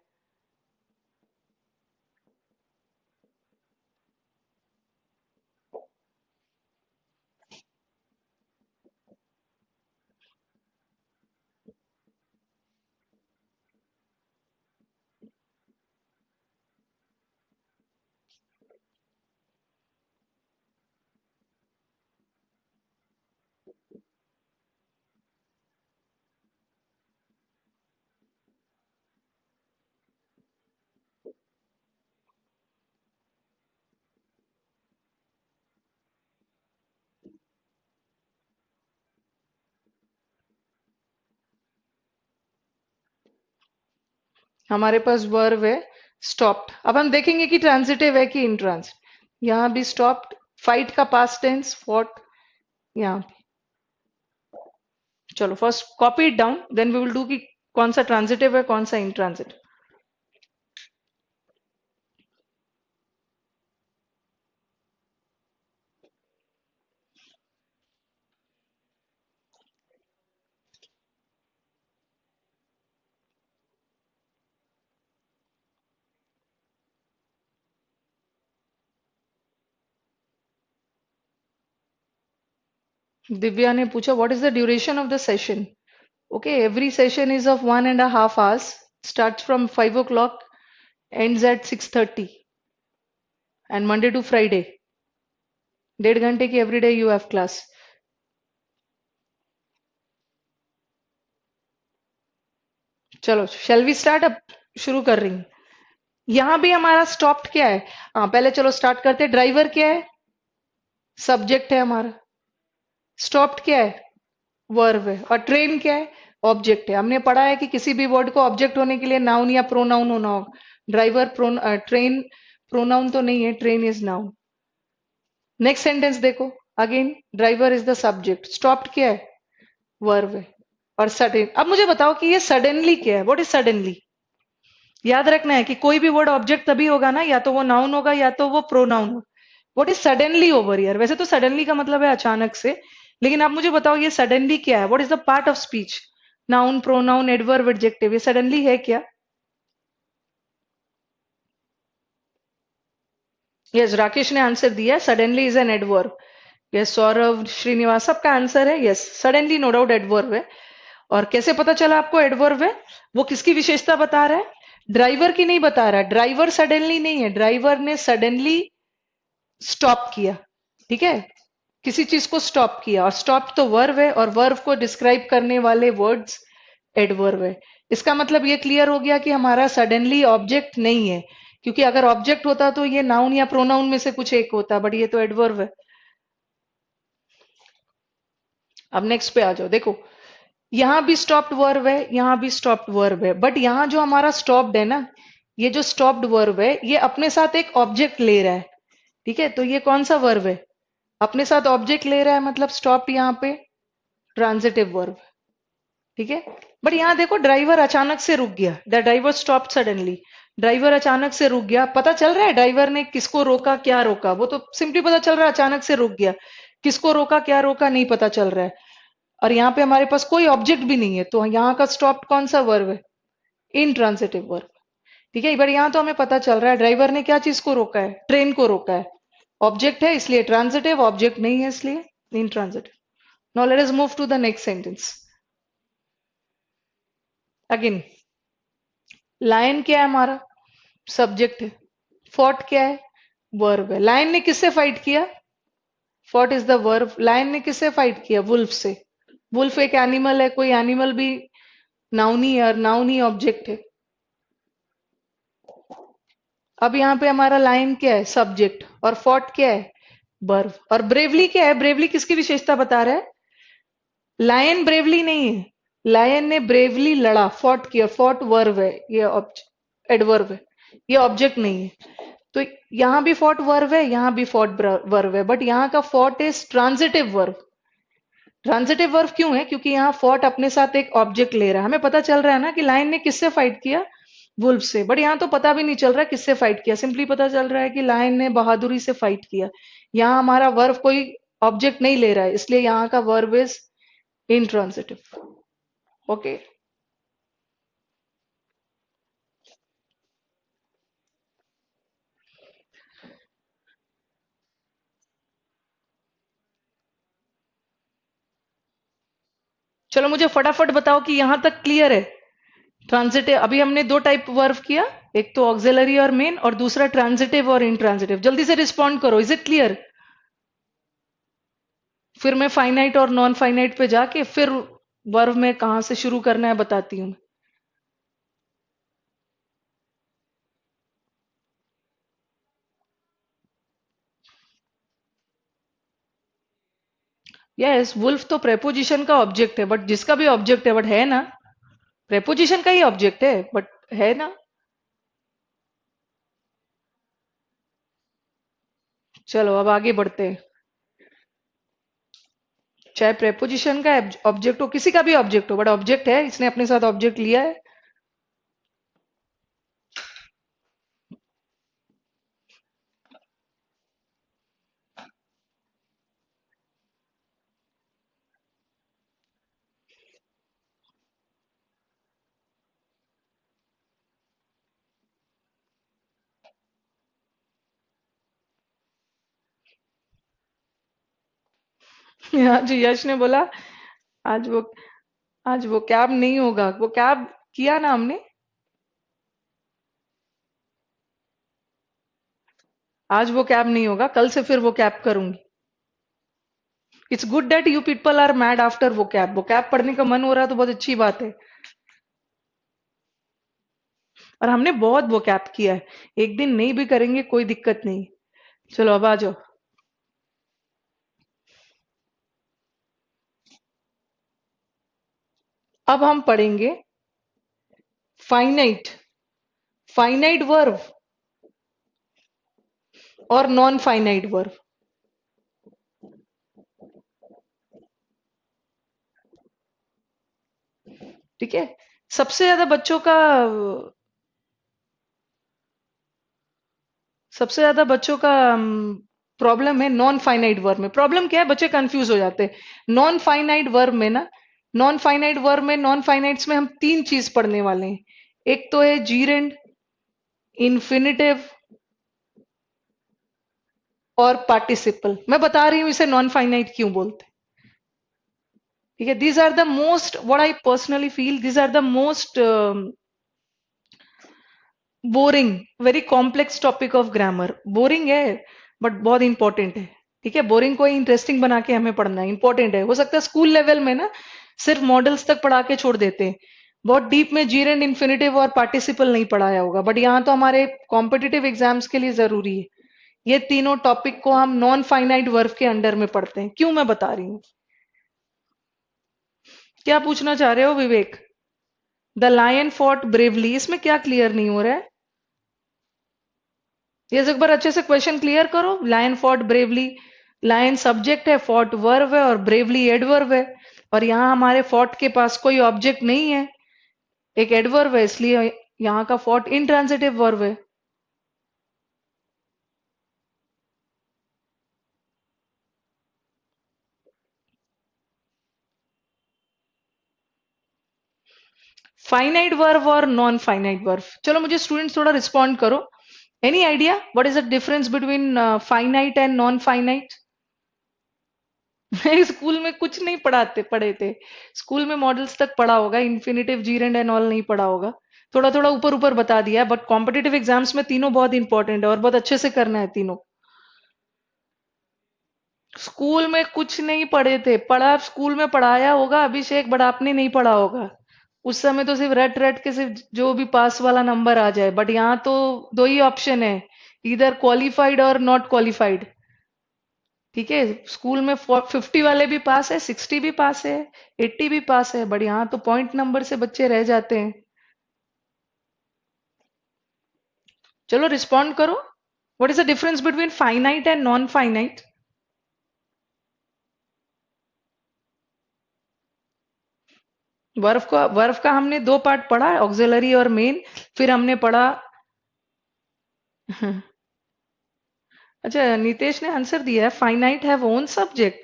हमारे पास वर्ब है स्टॉप्ड। अब हम देखेंगे कि ट्रांजिटिव है कि इनट्रांजिटिव। यहाँ भी स्टॉप्ड, फाइट का पास्ट टेंस फॉट, यहाँ भी। चलो first copy it down, then we will do कि कौन सा ट्रांजिटिव है कौन सा इनट्रांजिटिव। दिव्या ने पूछा what is the duration of the session. Okay, every session is of 1.5 hours, starts from 5 o'clock, ends at 6:30, and Monday to Friday 1.5 घंटे की every day you have class. चलो शेल वी स्टार्ट, अब शुरू कर रही हूँ। यहां भी हमारा स्टॉप्ड क्या है? हाँ, पहले चलो स्टार्ट करते हैं। ड्राइवर क्या है? सब्जेक्ट है हमारा। स्टॉप्ड क्या है? वर्ब है। और ट्रेन क्या है? ऑब्जेक्ट है। हमने पढ़ा है कि किसी भी वर्ड को ऑब्जेक्ट होने के लिए नाउन या प्रोनाउन होना होगा। ड्राइवर ट्रेन प्रोनाउन तो नहीं है, train is noun. Next sentence देखो, again driver is the subject, stopped क्या है? वर्ब है। और सडन, अब मुझे बताओ कि ये सडनली क्या है? What is suddenly? याद रखना है कि कोई भी वर्ड ऑब्जेक्ट तभी होगा ना, या तो वो नाउन होगा या तो वो प्रोनाउन होगा। What is suddenly over here? वैसे तो सडनली का मतलब है अचानक से, लेकिन आप मुझे बताओ ये सडनली क्या है? What is the part of speech? Noun, pronoun, adverb, adjective, ये सडनली है क्या? यस, राकेश ने आंसर दिया, suddenly is an adverb. Yes, Saurabh, Srinivas, सबका आंसर है yes, suddenly no doubt adverb है। और कैसे पता चला आपको एडवर्ब है? वो किसकी विशेषता बता रहा है? ड्राइवर की नहीं बता रहा। ड्राइवर सडनली नहीं है, ड्राइवर ने सडनली स्टॉप किया। ठीक है, किसी चीज को स्टॉप किया, और स्टॉप तो वर्ब है, और वर्ब को डिस्क्राइब करने वाले वर्ड्स एडवर्ब है। इसका मतलब ये क्लियर हो गया कि हमारा सडनली ऑब्जेक्ट नहीं है, क्योंकि अगर ऑब्जेक्ट होता तो ये नाउन या प्रोनाउन में से कुछ एक होता, बट ये तो एडवर्ब है। अब नेक्स्ट पे आ जाओ, देखो यहां भी स्टॉप्ड वर्ब है, यहां भी स्टॉप्ड वर्ब है, बट यहां जो हमारा स्टॉप्ड है ना, ये जो स्टॉप्ड वर्ब है, ये अपने साथ एक ऑब्जेक्ट ले रहा है। ठीक है, तो ये कौन सा वर्ब है? अपने साथ ऑब्जेक्ट ले रहा है, मतलब स्टॉप यहाँ पे ट्रांजिटिव वर्ब। ठीक है, बट यहाँ देखो ड्राइवर अचानक से रुक गया, the driver stop suddenly. Driver अचानक से रुक गया, पता चल रहा है ड्राइवर ने किसको रोका, क्या रोका, वो तो सिंपली पता चल रहा है अचानक से रुक गया। किसको रोका, क्या रोका, नहीं पता चल रहा है। और यहाँ पे हमारे पास कोई ऑब्जेक्ट भी नहीं है, तो यहाँ का स्टॉप कौन सा वर्ब है? Intransitive verb. ठीक है, बट यहाँ तो हमें पता चल रहा है ड्राइवर ने क्या चीज को रोका है? ट्रेन को रोका है। ऑब्जेक्ट है इसलिए ट्रांजिटिव, ऑब्जेक्ट नहीं है इसलिए intransitive. Now let us move to the next sentence. Again, lion क्या है हमारा? सब्जेक्ट है। फॉट क्या है? वर्ब है। लायन ने किससे फाइट किया? Fought is the verb. Lion ने किससे फाइट किया? वुल्फ से। वुल्फ एक एनिमल है, कोई एनिमल भी नाउन ही है, और नाउन ही ऑब्जेक्ट है। अब यहाँ पे हमारा लायन क्या है? सब्जेक्ट। और फॉट क्या है? वर्ब। और ब्रेवली क्या है? ब्रेवली किसकी विशेषता बता रहा है? लायन ब्रेवली नहीं है, लायन ने ब्रेवली लड़ा, फॉट किया। फॉट वर्ब है, ये एडवर्ब है, ये ऑब्जेक्ट नहीं है। तो यहां भी फॉट वर्ब है, यहां भी फॉट वर्ब है, बट यहाँ का fought is transitive verb. Transitive verb क्यों है? क्योंकि यहाँ फॉट अपने साथ एक ऑब्जेक्ट ले रहा है। हमें पता चल रहा है ना कि लायन ने किससे फाइट किया? वुल्फ से। बट यहाँ तो पता भी नहीं चल रहा किससे फाइट किया, सिंपली पता चल रहा है कि लायन ने बहादुरी से फाइट किया। यहाँ हमारा वर्ब कोई ऑब्जेक्ट नहीं ले रहा है, इसलिए यहाँ का वर्ब इज intransitive. Okay. चलो मुझे फटाफट बताओ कि यहां तक क्लियर है? ट्रांजिटिव, अभी हमने दो टाइप वर्ब किया, एक तो ऑक्सिलरी और मेन, और दूसरा ट्रांजिटिव और इंट्रांजिटिव। जल्दी से रिस्पॉन्ड करो, इज इट क्लियर? फिर मैं फाइनाइट और नॉन फाइनाइट पे जाके फिर वर्ब में कहां से शुरू करना है बताती हूँ। यस, वुल्फ तो प्रेपोजिशन का ऑब्जेक्ट है, बट जिसका भी ऑब्जेक्ट है, बट है ना, प्रेपोजिशन का ही ऑब्जेक्ट है, बट है ना। चलो अब आगे बढ़ते हैं। चाहे प्रेपोजिशन का ऑब्जेक्ट हो, किसी का भी ऑब्जेक्ट हो, बट ऑब्जेक्ट है, इसने अपने साथ ऑब्जेक्ट लिया है। आज यश ने बोला आज वो आज वो कैब नहीं होगा, वो कैब किया ना हमने। आज वो कैब नहीं होगा, कल से फिर वो कैब करूंगी। It's good that you people are mad after वो कैब पढ़ने का मन हो रहा है तो बहुत अच्छी बात है। और हमने बहुत वो कैब किया है, एक दिन नहीं भी करेंगे कोई दिक्कत नहीं। चलो अब आ जाओ। अब हम पढ़ेंगे फाइनाइट, फाइनाइट वर्ब और नॉन फाइनाइट वर्ब। ठीक है, सबसे ज्यादा बच्चों का सबसे ज्यादा बच्चों का प्रॉब्लम है नॉन फाइनाइट वर्ब में। प्रॉब्लम क्या है? बच्चे कंफ्यूज हो जाते हैं नॉन फाइनाइट वर्ब में ना। नॉन फाइनाइट वर्ब में, नॉन फाइनाइट्स में हम तीन चीज पढ़ने वाले हैं। एक तो है जीरेंड, इन्फिनिटिव और पार्टिसिपल। मैं बता रही हूं इसे नॉन फाइनाइट क्यों बोलते हैं। ठीक है, these are the most, what I personally feel, these are the most boring, very complex topic of grammar. Boring है बट बहुत इंपॉर्टेंट है। ठीक है, बोरिंग को इंटरेस्टिंग बना के हमें पढ़ना है, इंपॉर्टेंट है। हो सकता है स्कूल लेवल में ना सिर्फ मॉडल्स तक पढ़ा के छोड़ देते हैं, बहुत डीप में जीरेंड, इन्फिनेटिव और पार्टिसिपल नहीं पढ़ाया होगा, बट यहाँ तो हमारे कॉम्पिटिटिव एग्जाम्स के लिए जरूरी है। ये तीनों टॉपिक को हम नॉन फाइनाइट वर्ब के अंडर में पढ़ते हैं। क्यों मैं बता रही हूँ। क्या पूछना चाह रहे हो विवेक। द लायन फॉट ब्रेवली, इसमें क्या क्लियर नहीं हो रहा है। ये एक बार अच्छे से क्वेश्चन क्लियर करो। Lion fought bravely, lion subject है, फॉट वर्ब है और ब्रेवली एडवर्ब है। और यहाँ हमारे फॉट के पास कोई ऑब्जेक्ट नहीं है, एक एडवर्ब है, इसलिए यहाँ का फॉट इंट्रांजिटिव वर्ब है। फाइनाइट वर्ब और नॉन फाइनाइट वर्ब, चलो मुझे स्टूडेंट्स थोड़ा रिस्पॉन्ड करो। Any idea what is the difference between finite and non finite. School में कुछ नहीं पढ़ाते पढ़े थे। स्कूल में मॉडल्स तक पढ़ा होगा, इन्फिनेटिव, जीरेंड एंड ऑल नहीं पढ़ा होगा। थोड़ा थोड़ा ऊपर ऊपर बता दिया है, बट कॉम्पिटिटिव एग्जाम्स में तीनों बहुत इंपॉर्टेंट है और बहुत अच्छे से करना है तीनों। स्कूल में कुछ नहीं पढ़े थे, पढ़ा स्कूल में पढ़ाया होगा अभिषेक, बट आपने नहीं पढ़ा होगा। उस समय तो सिर्फ रट रट के सिर्फ जो भी पास वाला नंबर आ जाए, बट यहाँ तो दो ही ऑप्शन है, इधर क्वालिफाइड और नॉट क्वालिफाइड। ठीक है, स्कूल में 50 वाले भी पास है, 60 भी पास है, 80 भी पास है, बट यहाँ तो पॉइंट नंबर से बच्चे रह जाते हैं। चलो रिस्पॉन्ड करो, what is the difference between finite and non finite. Verb का हमने दो पार्ट पढ़ा, ऑक्सिलरी और मेन। फिर हमने पढ़ा अच्छा, नितेश ने आंसर दिया है finite have own subject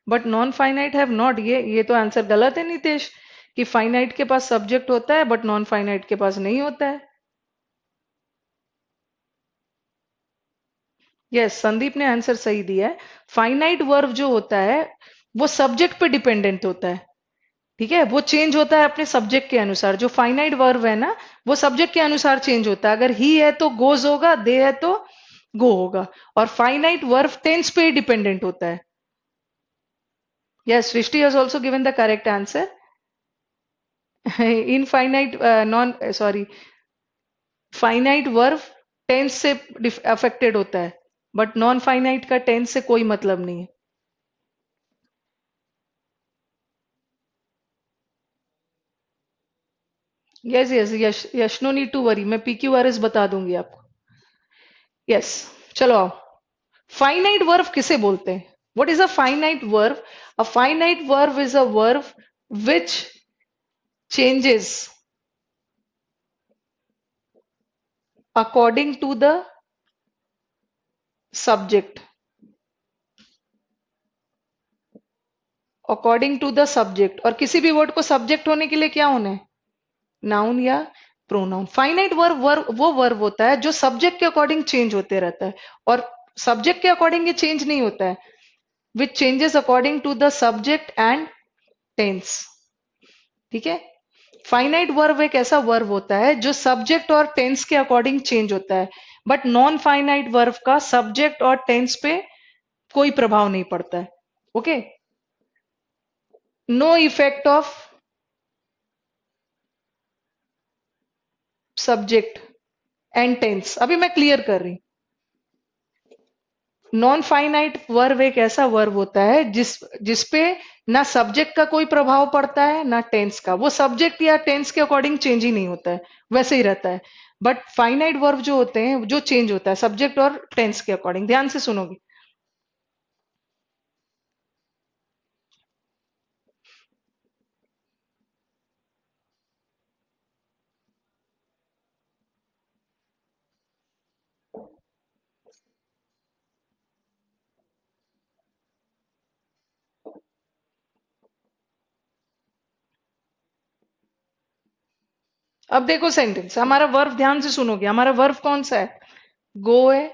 but non finite have not. ये तो आंसर गलत है नितेश, कि फाइनाइट के पास सब्जेक्ट होता है बट नॉन फाइनाइट के पास नहीं होता है। यस, संदीप ने आंसर सही दिया है। फाइनाइट वर्ब जो होता है वो सब्जेक्ट पे डिपेंडेंट होता है। ठीक है, वो चेंज होता है अपने सब्जेक्ट के अनुसार। जो फाइनाइट वर्ब है ना, वो सब्जेक्ट के अनुसार चेंज होता है। अगर ही है तो गोज होगा, दे है तो गो होगा। और फाइनाइट वर्ब टेंस पे ही डिपेंडेंट होता है। Yes, Srishti has also given the correct answer. Infinite non sorry finite verb tense से अफेक्टेड होता है, बट नॉन फाइनाइट का टेंस से कोई मतलब नहीं है। Yes yes Yash Yash, no need to worry, मैं PQRS बता दूंगी आपको। यस, चलो आओ। फाइनाइट वर्ब किसे बोलते हैं। What is a finite verb. A finite verb is a verb which changes according to the subject. According to the subject, और किसी भी वर्ड को सब्जेक्ट होने के लिए क्या होना है, नाउन या प्रोनाउन। फाइनाइट वर्ब वो वर्ब होता है जो सब्जेक्ट के अकॉर्डिंग चेंज होते रहता है, और सब्जेक्ट के अकॉर्डिंग ये चेंज नहीं होता है, which changes according to the subject and tense. ठीक है, फाइनाइट वर्ब एक ऐसा वर्ब होता है जो सब्जेक्ट और टेंस के अकॉर्डिंग चेंज होता है, बट नॉन फाइनाइट वर्ब का सब्जेक्ट और टेंस पे कोई प्रभाव नहीं पड़ता है। Okay, no effect of subject and tense. अभी मैं क्लियर कर रही। नॉन फाइनाइट वर्ब एक ऐसा वर्ब होता है जिसपे ना सब्जेक्ट का कोई प्रभाव पड़ता है ना टेंस का। वो सब्जेक्ट या टेंस के अकॉर्डिंग चेंज ही नहीं होता है, वैसे ही रहता है। बट फाइनाइट वर्ब जो होते हैं जो चेंज होता है सब्जेक्ट और टेंस के अकॉर्डिंग। ध्यान से सुनोगे। अब देखो सेंटेंस, हमारा वर्ब ध्यान से सुनोगे, हमारा वर्ब कौन सा है, गो है,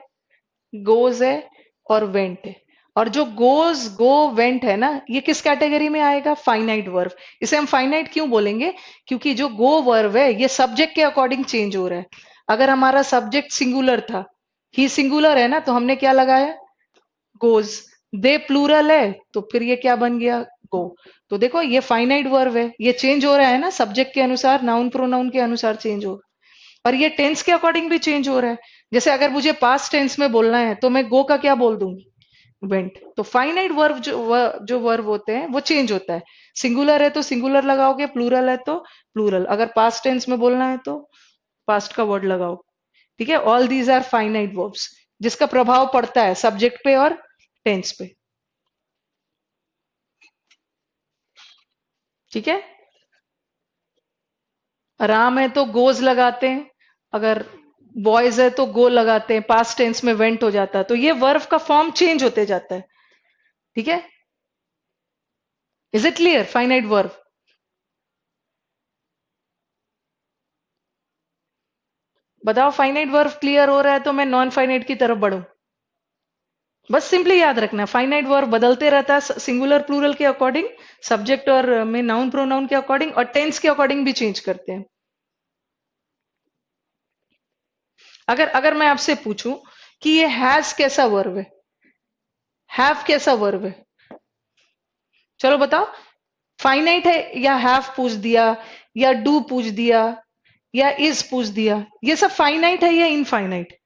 गोज है, और वेंट है। और जो गोज गो वेंट है ना, ये किस कैटेगरी में आएगा? Finite verb. इसे हम फाइनाइट क्यों बोलेंगे? क्योंकि जो गो वर्ब है ये सब्जेक्ट के अकॉर्डिंग चेंज हो रहा है। अगर हमारा सब्जेक्ट सिंगुलर था, ही सिंगुलर है ना, तो हमने क्या लगाया? गोज। दे प्लूरल है तो फिर ये क्या बन गया? गो। तो देखो ये फाइनाइट वर्ब है, ये चेंज हो रहा है ना, सब्जेक्ट के अनुसार, नाउन प्रोनाउन के अनुसार चेंज हो। और ये टेंस के अकॉर्डिंग भी चेंज हो रहा है। जैसे अगर मुझे पास्ट टेंस में बोलना है तो मैं गो का क्या बोल दूंगी? वेंट। तो फाइनाइट वर्ब जो वर्ब होते हैं वो चेंज होता है। सिंगुलर है तो सिंगुलर लगाओगे, प्लूरल है तो प्लूरल। अगर पास्ट टेंस में बोलना है तो पास्ट का वर्ड लगाओ। ठीक है, all these are finite verbs जिसका प्रभाव पड़ता है सब्जेक्ट पे और टेंस पे। ठीक है, राम है तो गोज लगाते हैं, अगर बॉयज है तो गो लगाते हैं, पास्ट टेंस में वेंट हो जाता है। तो ये वर्ब का फॉर्म चेंज होते जाता है। ठीक है, is it clear? Finite verb. बताओ, फाइनाइट वर्ब क्लियर हो रहा है तो मैं नॉन फाइनाइट की तरफ बढ़ूं। बस सिंपली याद रखना, फाइनाइट वर्ब बदलते रहता है सिंगुलर प्लूरल के अकॉर्डिंग, सब्जेक्ट और में नाउन प्रोनाउन के अकॉर्डिंग, और टेंस के अकॉर्डिंग भी चेंज करते हैं। अगर अगर मैं आपसे पूछूं कि ये हैज कैसा वर्ब है, हैव कैसा वर्ब है, चलो बताओ। फाइनाइट है या हैव पूछ दिया, या डू पूछ दिया, या इज पूछ दिया, ये सब फाइनाइट है या इनफाइनाइट?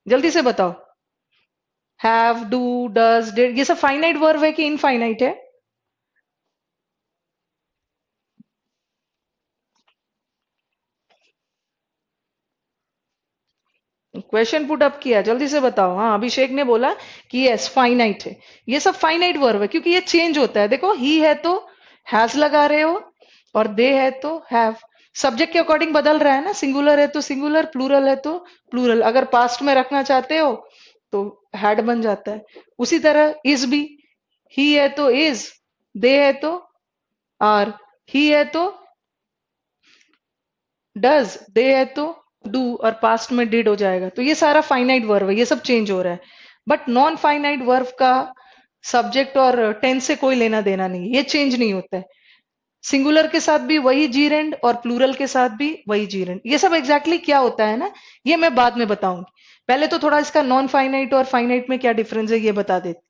जल्दी से बताओ। हैव, डू, डज, डिड, ये सब फाइनाइट वर्ब है कि इनफाइनाइट है? क्वेश्चन पुट अप किया, जल्दी से बताओ। हाँ, अभिषेक ने बोला कि यस फाइनाइट है। ये सब फाइनाइट वर्ब है क्योंकि ये चेंज होता है। देखो, ही है तो हैज लगा रहे हो, और दे है तो हैव। सब्जेक्ट के अकॉर्डिंग बदल रहा है ना, सिंगुलर है तो सिंगुलर, प्लूरल है तो प्लूरल। अगर पास्ट में रखना चाहते हो तो हैड बन जाता है। उसी तरह इज भी, ही है तो इज, दे है तो आर, ही है तो डज, दे है तो डू, और पास्ट में डिड हो जाएगा। तो ये सारा फाइनाइट वर्ब है, ये सब चेंज हो रहा है। बट नॉन फाइनाइट वर्ब का सब्जेक्ट और टेंस से कोई लेना देना नहीं, ये चेंज नहीं होता है। सिंगुलर के साथ भी वही जीरेंड और प्लूरल के साथ भी वही जीरेंड। ये सब एग्जैक्टली exactly क्या होता है ना, ये मैं बाद में बताऊंगी। पहले तो थोड़ा इसका नॉन फाइनाइट और फाइनाइट में क्या डिफरेंस है ये बता देते।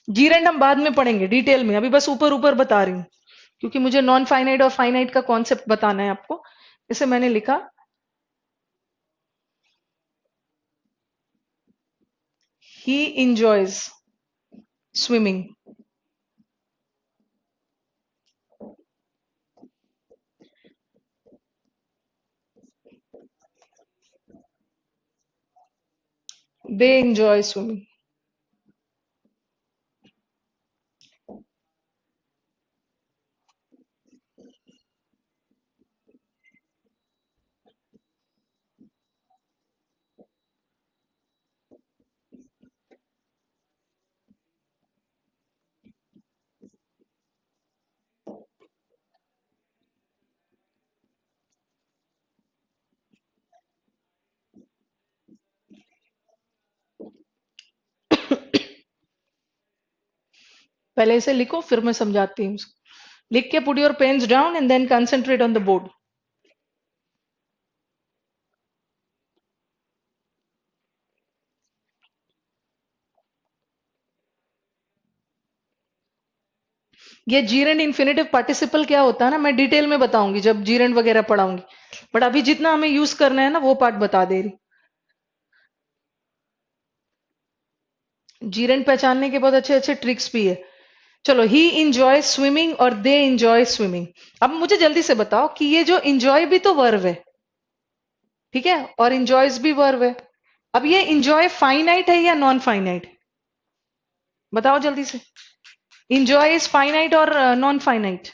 जीरेंड हम बाद में पढ़ेंगे डिटेल में, अभी बस ऊपर ऊपर बता रही हूँ क्योंकि मुझे नॉन फाइनाइट और फाइनाइट का कॉन्सेप्ट बताना है आपको। इसे मैंने लिखा, he enjoys swimming. They enjoy swimming. पहले इसे लिखो फिर मैं समझाती हूँ। लिख के put your pens down and then concentrate on the board. ये जीरेंड इन्फिनेटिव पार्टिसिपल क्या होता है ना, मैं डिटेल में बताऊंगी जब जीरेंड वगैरह पढ़ाऊंगी। बट अभी जितना हमें यूज करना है ना वो पार्ट बता दे रही। जीरेंड पहचानने के बहुत अच्छे अच्छे ट्रिक्स भी है। चलो, ही इंजॉय स्विमिंग और दे इंजॉय स्विमिंग। अब मुझे जल्दी से बताओ कि ये जो इंजॉय भी तो वर्ब है, ठीक है, और इंजॉयज भी वर्ब है। अब ये इंजॉय फाइनाइट है या नॉन फाइनाइट? बताओ जल्दी से। इंजॉय इज फाइनाइट और नॉन फाइनाइट?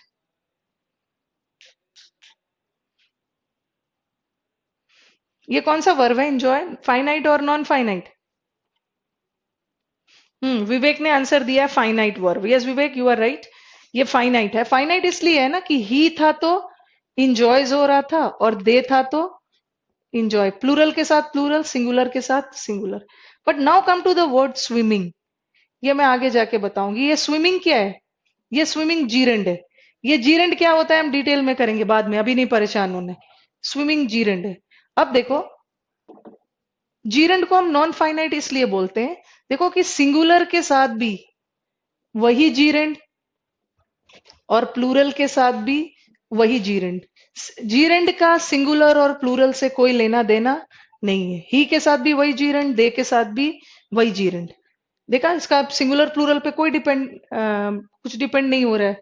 ये कौन सा वर्ब है इंजॉय, फाइनाइट और नॉन फाइनाइट? विवेक ने आंसर दिया है finite verb. Yes Vivek, you are right, ये फाइनाइट है। फाइनाइट इसलिए है ना कि ही था तो इंजॉयज हो रहा था, और दे था तो इंजॉय, प्लूरल के साथ प्लूरल, सिंगुलर के साथ singular. But now come to the word swimming, ये मैं आगे जाके बताऊंगी। ये स्विमिंग क्या है? ये स्विमिंग जीरेंड है। ये जीरेंड क्या होता है हम डिटेल में करेंगे बाद में, अभी नहीं परेशान होने। स्विमिंग जीरेंड है। अब देखो, जीरेंड को हम नॉन फाइनाइट इसलिए बोलते हैं, देखो कि सिंगुलर के साथ भी वही जीरेंड और प्लूरल के साथ भी वही जीरेंड। जीरेंड का सिंगुलर और प्लूरल से कोई लेना देना नहीं है। ही के साथ भी वही जीरेंड, दे के साथ भी वही जीरेंड। देखा, इसका सिंगुलर प्लूरल पे कोई कुछ डिपेंड नहीं हो रहा है।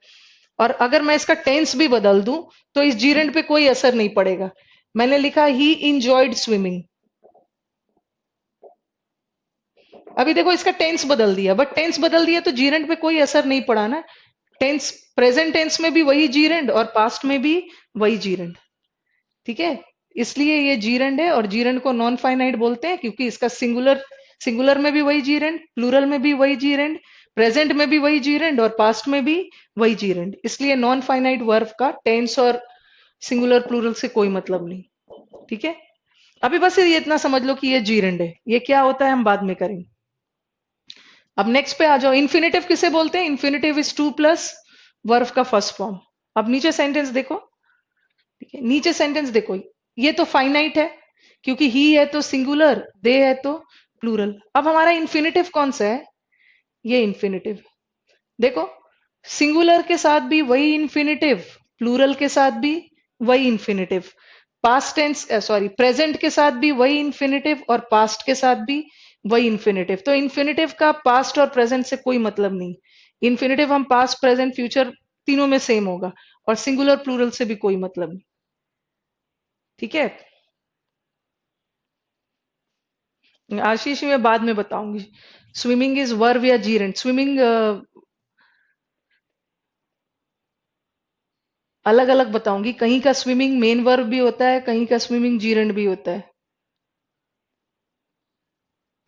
और अगर मैं इसका टेंस भी बदल दूं तो इस जीरेंड पे कोई असर नहीं पड़ेगा। मैंने लिखा ही इंजॉयड स्विमिंग, अभी देखो इसका टेंस बदल दिया, बट टेंस बदल दिया तो जीरेंड पे कोई असर नहीं पड़ा ना। टेंस, प्रेजेंट टेंस में भी वही जीरेंड और पास्ट में भी वही जीरेंड। ठीक है, इसलिए ये जीरेंड है। और जीरेंड को नॉन फाइनाइट बोलते हैं क्योंकि इसका सिंगुलर, सिंगुलर में भी वही जीरेंड, प्लूरल में भी वही जीरेंड, प्रेजेंट में भी वही जीरेंड और पास्ट में भी वही जीरेंड। इसलिए नॉन फाइनाइट वर्ब का टेंस और सिंगुलर प्लूरल से कोई मतलब नहीं। ठीक है, अभी बस ये इतना समझ लो कि ये जीरेंड है। ये क्या होता है हम बाद में करेंगे। अब नेक्स्ट पे आ जाओ। इन्फिनेटिव किसे बोलते हैं? Infinitive is two plus verb का फर्स्ट फॉर्म। अब नीचे सेंटेंस देखो। ठीक है, नीचे सेंटेंस देखो, ये तो फाइनाइट है क्योंकि ही है तो सिंगुलर, दे है तो प्लूरल। अब हमारा इन्फिनेटिव कौन सा है? ये इन्फिनेटिव। देखो, सिंगुलर के साथ भी वही इन्फिनेटिव, प्लूरल के साथ भी वही infinitive, past tense sorry present के साथ भी वही इन्फिनेटिव और पास्ट के साथ भी वही इन्फिनेटिव। तो इन्फिनेटिव का पास्ट और प्रेजेंट से कोई मतलब नहीं। इन्फिनेटिव हम पास्ट प्रेजेंट फ्यूचर तीनों में सेम होगा, और सिंगुलर प्लूरल से भी कोई मतलब नहीं। ठीक है, आशीष मैं बाद में बताऊंगी। स्विमिंग इज वर्ब या जीरेंड। स्विमिंग अलग अलग बताऊंगी, कहीं का स्विमिंग मेन वर्ब भी होता है, कहीं का स्विमिंग जीरेंड भी होता है।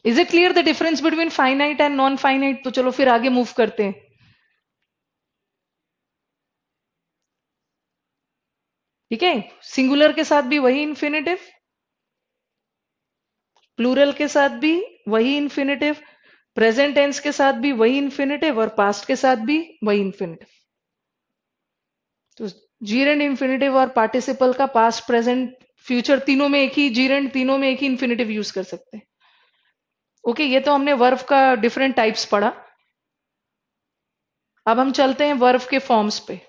Is it clear the difference between finite and non finite? तो चलो फिर आगे मूव करते हैं। ठीक है, सिंगुलर के साथ भी वही इन्फिनेटिव, प्लूरल के साथ भी वही इन्फिनेटिव, प्रेजेंट टेंस के साथ भी वही इन्फिनेटिव और पास्ट के साथ भी वही इन्फिनेटिव। तो जीरेंड इन्फिनेटिव और पार्टिसिपल का पास्ट प्रेजेंट फ्यूचर तीनों में एक ही जीरेंड, तीनों में एक ही इन्फिनेटिव यूज कर सकते हैं। ओके, ये तो हमने वर्ब का डिफरेंट टाइप्स पढ़ा। अब हम चलते हैं वर्ब के फॉर्म्स पे।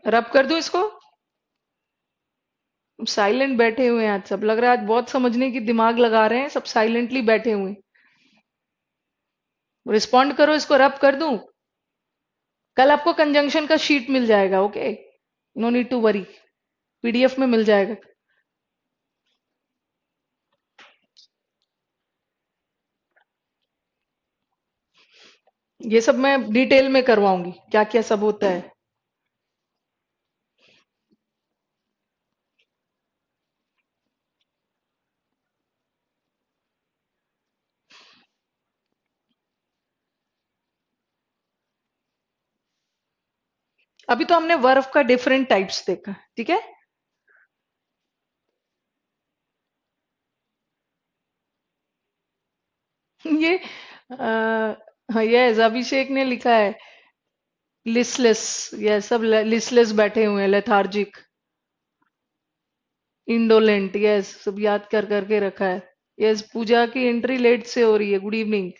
रब कर दूं इसको? साइलेंट बैठे हुए हैं आज सब, लग रहा है आज बहुत समझने की दिमाग लगा रहे हैं सब, साइलेंटली बैठे हुए हैं। रिस्पॉन्ड करो, इसको रब कर दूं? कल आपको कंजंक्शन का शीट मिल जाएगा। Okay, no need to worry, PDF में मिल जाएगा। ये सब मैं डिटेल में करवाऊंगी क्या क्या सब होता है। अभी तो हमने वर्ब का डिफरेंट टाइप्स देखा, ठीक है। ये यस, अभिषेक ने लिखा है लिस्टलेस। ये सब लिस्टलेस बैठे हुए हैं, लेथार्जिक, इंडोलेंट, यस सब याद कर करके रखा है। यस, पूजा की एंट्री लेट से हो रही है, गुड इवनिंग।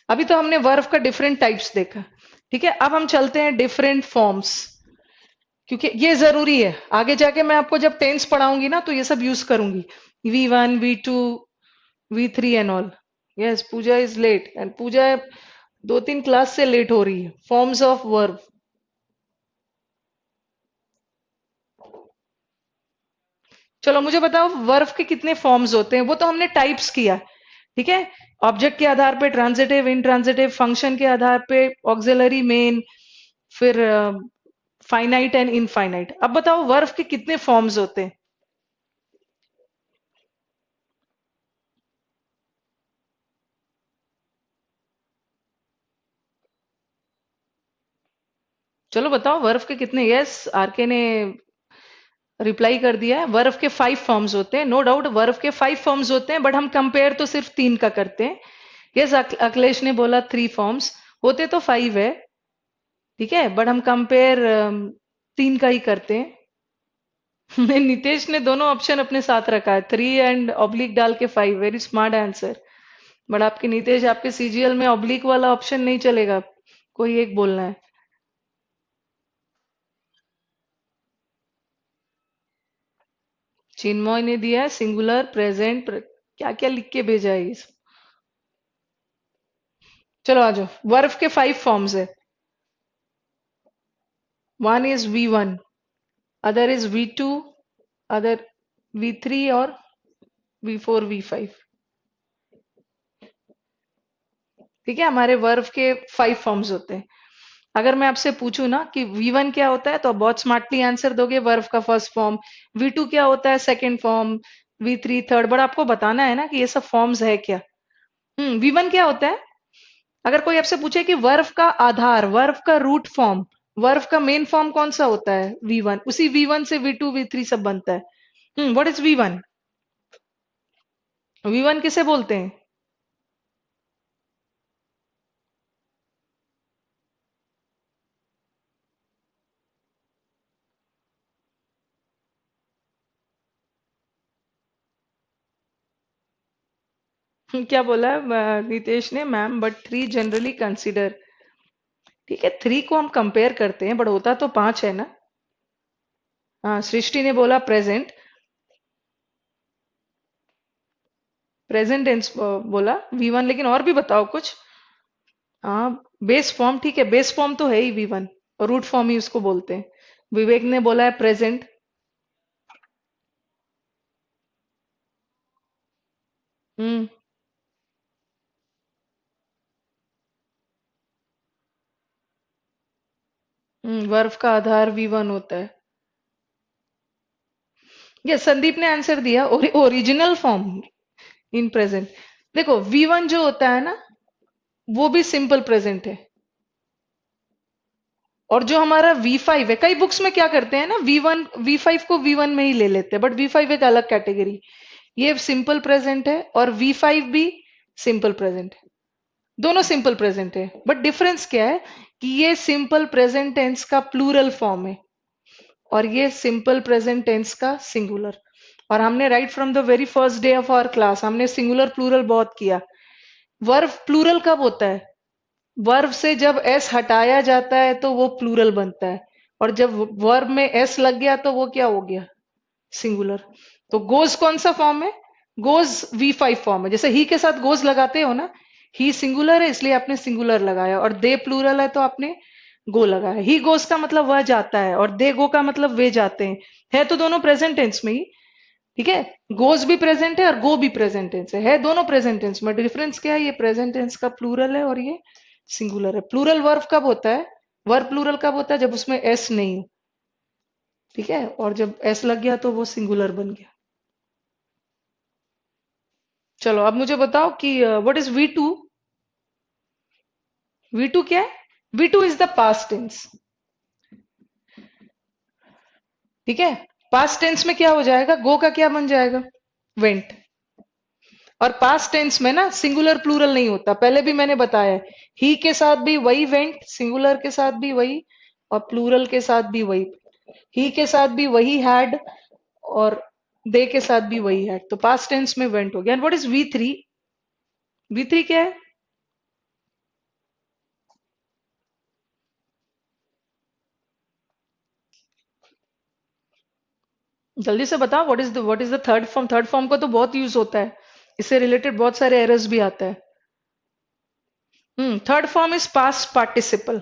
अभी तो हमने वर्ब का डिफरेंट टाइप्स देखा, ठीक है। अब हम चलते हैं डिफरेंट फॉर्म्स, क्योंकि ये जरूरी है। आगे जाके मैं आपको जब टेंस पढ़ाऊंगी ना तो ये सब यूज करूंगी, V1 V2 V3 and all. Yes, Pooja is late, and Pooja 2-3 class से लेट हो रही है। फॉर्म्स ऑफ वर्ब, चलो मुझे बताओ वर्ब के कितने फॉर्म्स होते हैं? वो तो हमने टाइप्स किया, ठीक है। ऑब्जेक्ट के आधार पे ट्रांजिटिव, इंट्रांजिटिव, फंक्शन के आधार पे ऑक्सिलरी, मेन, फिर फाइनाइट एंड इनफाइनाइट। अब बताओ वर्ब के कितने फॉर्म्स होते हैं? चलो बताओ वर्ब के कितने। यस, आरके ने रिप्लाई कर दिया है। वर्ब के 5 फॉर्म्स होते हैं, नो डाउट वर्ब के 5 फॉर्म्स होते हैं, बट हम कंपेयर तो सिर्फ 3 का करते हैं। यस, अखिलेश ने बोला 3 फॉर्म्स, होते तो 5 है, ठीक है, बट हम कंपेयर 3 का ही करते हैं। नितेश ने दोनों ऑप्शन अपने साथ रखा है, 3 एंड ऑब्लिक डाल के 5। Very smart answer. बट आपके नितेश, आपके सीजीएल में ऑब्लिक वाला ऑप्शन नहीं चलेगा, कोई एक बोलना है। चिन्मय ने दिया है सिंगुलर, प्रेजेंट, क्या क्या लिख के भेजा है इस। चलो आ जाओ, वर्ब के 5 फॉर्म्स है। One is V1, other is V2, other V3 और V4 V5। ठीक है, हमारे वर्ब के 5 फॉर्म्स होते हैं। अगर मैं आपसे पूछूं ना कि V1 क्या होता है, तो आप बहुत स्मार्टली आंसर दोगे, वर्ब का फर्स्ट फॉर्म। V2 क्या होता है, second form. V3 third. But आपको बताना है ना कि ये सब फॉर्म्स है क्या। V1 क्या होता है? अगर कोई आपसे पूछे कि वर्ब का आधार, वर्ब का रूट फॉर्म, वर्ब का मेन फॉर्म कौन सा होता है, V1, उसी V1 से V2 V3 सब बनता है। What is V1? V1 किसे बोलते हैं? क्या बोला नितेश ने? Ma'am, but 3 generally consider. ठीक है, 3 को हम कंपेयर करते हैं, बट होता तो 5 है ना। हाँ, सृष्टि ने बोला प्रेजेंट, प्रेजेंट टेंस बोला V1, लेकिन और भी बताओ कुछ। हाँ, बेस फॉर्म, ठीक है, बेस फॉर्म तो है ही V1, और रूट फॉर्म ही उसको बोलते हैं। विवेक ने बोला है प्रेजेंट। हम्म। वर्ब का आधार V1 होता है। ये संदीप ने आंसर दिया, ओरिजिनल फॉर्म इन प्रेजेंट। देखो V1 जो होता है ना, वो भी सिंपल प्रेजेंट है। और जो हमारा V5 है, कई बुक्स में क्या करते हैं ना, V1 V5 को V1 में ही ले लेते हैं, बट V5 एक अलग कैटेगरी। ये सिंपल प्रेजेंट है, और V5 भी सिंपल प्रेजेंट है। दोनों सिंपल प्रेजेंट है, बट डिफरेंस क्या है कि ये सिंपल प्रेजेंट टेंस का प्लूरल फॉर्म है, और ये सिंपल प्रेजेंट टेंस का सिंगुलर। और हमने right from the very first day of our class हमने सिंगुलर प्लूरल बहुत किया। वर्ब प्लूरल कब होता है? वर्ब से जब एस हटाया जाता है तो वो प्लूरल बनता है, और जब वर्ब में एस लग गया तो वो क्या हो गया, सिंगुलर। तो गोज कौन सा फॉर्म है? गोज V5 फॉर्म है। जैसे ही के साथ गोज लगाते हो ना, ही सिंगुलर है इसलिए आपने सिंगुलर लगाया, और दे प्लूरल है तो आपने गो लगाया। ही गोज का मतलब वह जाता है, और दे गो का मतलब वे जाते हैं। है तो दोनों प्रेजेंट टेंस में ही, ठीक है। गोज भी प्रेजेंट है और गो भी प्रेजेंट टेंस है दोनों प्रेजेंट टेंस में। डिफरेंस क्या है, ये प्रेजेंट टेंस का प्लूरल है और ये सिंगुलर है। प्लूरल वर्ब कब होता है? वर्ब प्लूरल कब होता है? जब उसमें एस नहीं हो, ठीक है, और जब एस लग गया तो वो सिंगुलर बन गया। चलो अब मुझे बताओ कि व्हाट इज V2? V2 क्या है? V2 is the past tense, ठीक है। पास्ट टेंस में क्या हो जाएगा, गो का क्या बन जाएगा, वेंट। और पास्ट टेंस में ना सिंगुलर प्लूरल नहीं होता, पहले भी मैंने बताया है। ही के साथ भी वही वेंट, सिंगुलर के साथ भी वही, और प्लूरल के साथ भी वही। ही के साथ भी वही हैड, और दे के साथ भी वही हैड। तो पास्ट टेंस में वेंट हो गया। And what is V3? V3 क्या है? जल्दी से बताओ, what is the third form? Third form का तो बहुत यूज होता है, इससे रिलेटेड बहुत सारे एरर्स भी आता है। Third form is past participle.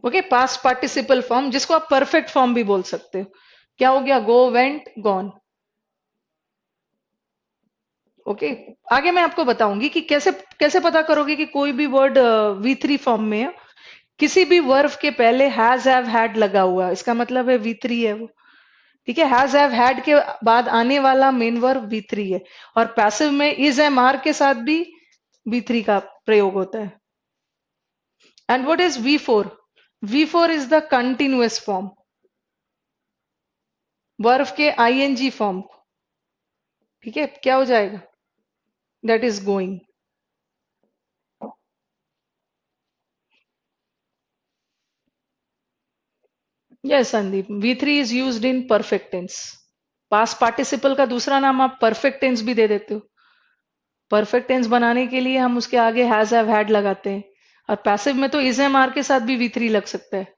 Okay, past participle form, जिसको आप परफेक्ट फॉर्म भी बोल सकते हो। क्या हो गया, गो, वेंट, गॉन। ओके। आगे मैं आपको बताऊंगी कि कैसे कैसे पता करोगे कि कोई भी वर्ड वी थ्री फॉर्म में है। किसी भी वर्ब के पहले हैज हैव हैड लगा हुआ है, इसका मतलब है वी थ्री है वो। ठीक है, हैज हैव हैड के बाद आने वाला मेन वर्ब वी थ्री है। और पैसिव में इज एम आर के साथ भी वी थ्री का प्रयोग होता है। And what is V four? V four is the continuous form, verb के आईएनजी फॉर्म। ठीक है, क्या हो जाएगा? That is going. Yes Sandeep, V three is use in perfect tense. Past participle का दूसरा नाम आप परफेक्ट टेंस भी दे देते हो। परफेक्ट टेंस बनाने के लिए हम उसके आगे हैज हैव हैड लगाते हैं। और पैसिव में तो इज एम आर के साथ भी वी थ्री लग सकता है।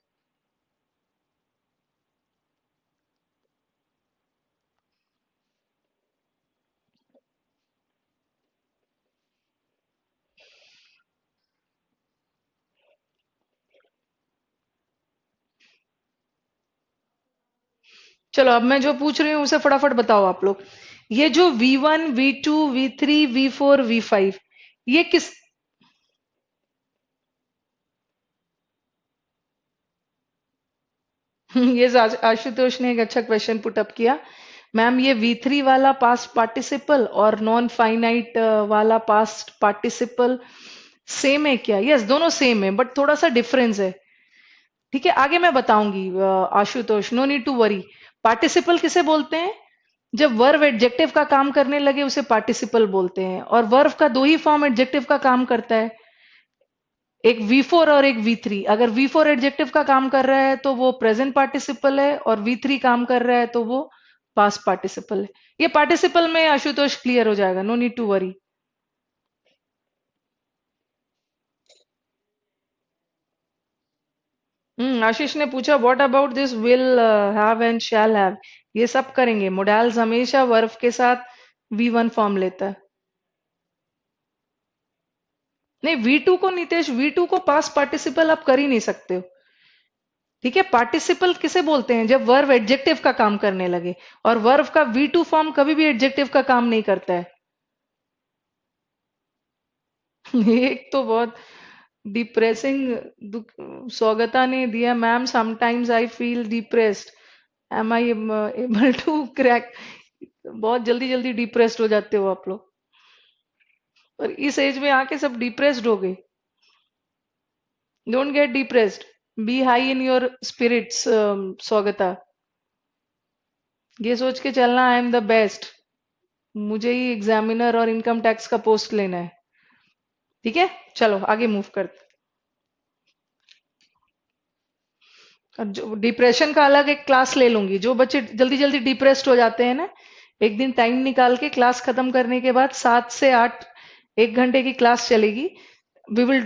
चलो अब मैं जो पूछ रही हूँ उसे फटाफट बताओ आप लोग। ये जो V one V two V three V four V five, ये किस ये आशुतोष ने एक अच्छा क्वेश्चन पुट अप किया। मैम ये वी थ्री वाला पास्ट पार्टिसिपल और नॉन फाइनाइट वाला पास्ट पार्टिसिपल सेम है क्या? यस, दोनों सेम है बट थोड़ा सा डिफरेंस है। ठीक है, आगे मैं बताऊंगी Ashutosh, no need to worry. Participle किसे बोलते हैं? जब वर्ब एडजेक्टिव का काम करने लगे उसे पार्टिसिपल बोलते हैं। और वर्ब का दो ही फॉर्म एडजेक्टिव का काम करता है, एक वी फोर और एक वी थ्री। अगर वी फोर एडजेक्टिव का काम कर रहा है तो वो प्रेजेंट पार्टिसिपल है, और वी थ्री काम कर रहा है तो वो पास्ट पार्टिसिपल है। ये पार्टिसिपल में आशुतोष क्लियर हो जाएगा, नो नीड टू वरी। आशीष ने पूछा what about this will have and shall have. ये सब करेंगे, मोडाल्स हमेशा वर्ब के साथ वी वन फॉर्म लेता है। नहीं, वी टू को नितेश, वी टू को पास्ट पार्टिसिपल आप कर ही नहीं सकते हो। ठीक है, पार्टिसिपल किसे बोलते हैं? जब वर्ब एडजेक्टिव का काम करने लगे। और वर्ब का वी टू फॉर्म कभी भी एडजेक्टिव का काम नहीं करता है। एक तो बहुत डिप्रेसिंग दुख स्वागता ने दिया, ma'am sometimes I feel depressed, am I able to crack. बहुत जल्दी जल्दी डिप्रेस्ड हो जाते हो आप लोग, और इस एज में आके सब डिप्रेस्ड हो गए। Don't get depressed, be high in your spirits Swagata. ये सोच के चलना आई एम द बेस्ट, मुझे ही एग्जामिनर और इनकम टैक्स का पोस्ट लेना है। ठीक है, चलो आगे मूव करते। अब जो डिप्रेशन का अलग एक क्लास ले लूंगी। जो बच्चे जल्दी जल्दी डिप्रेस्ड हो जाते हैं ना, एक दिन टाइम निकाल के क्लास खत्म करने के बाद 7 से 8 1 घंटे की क्लास चलेगी। वी विल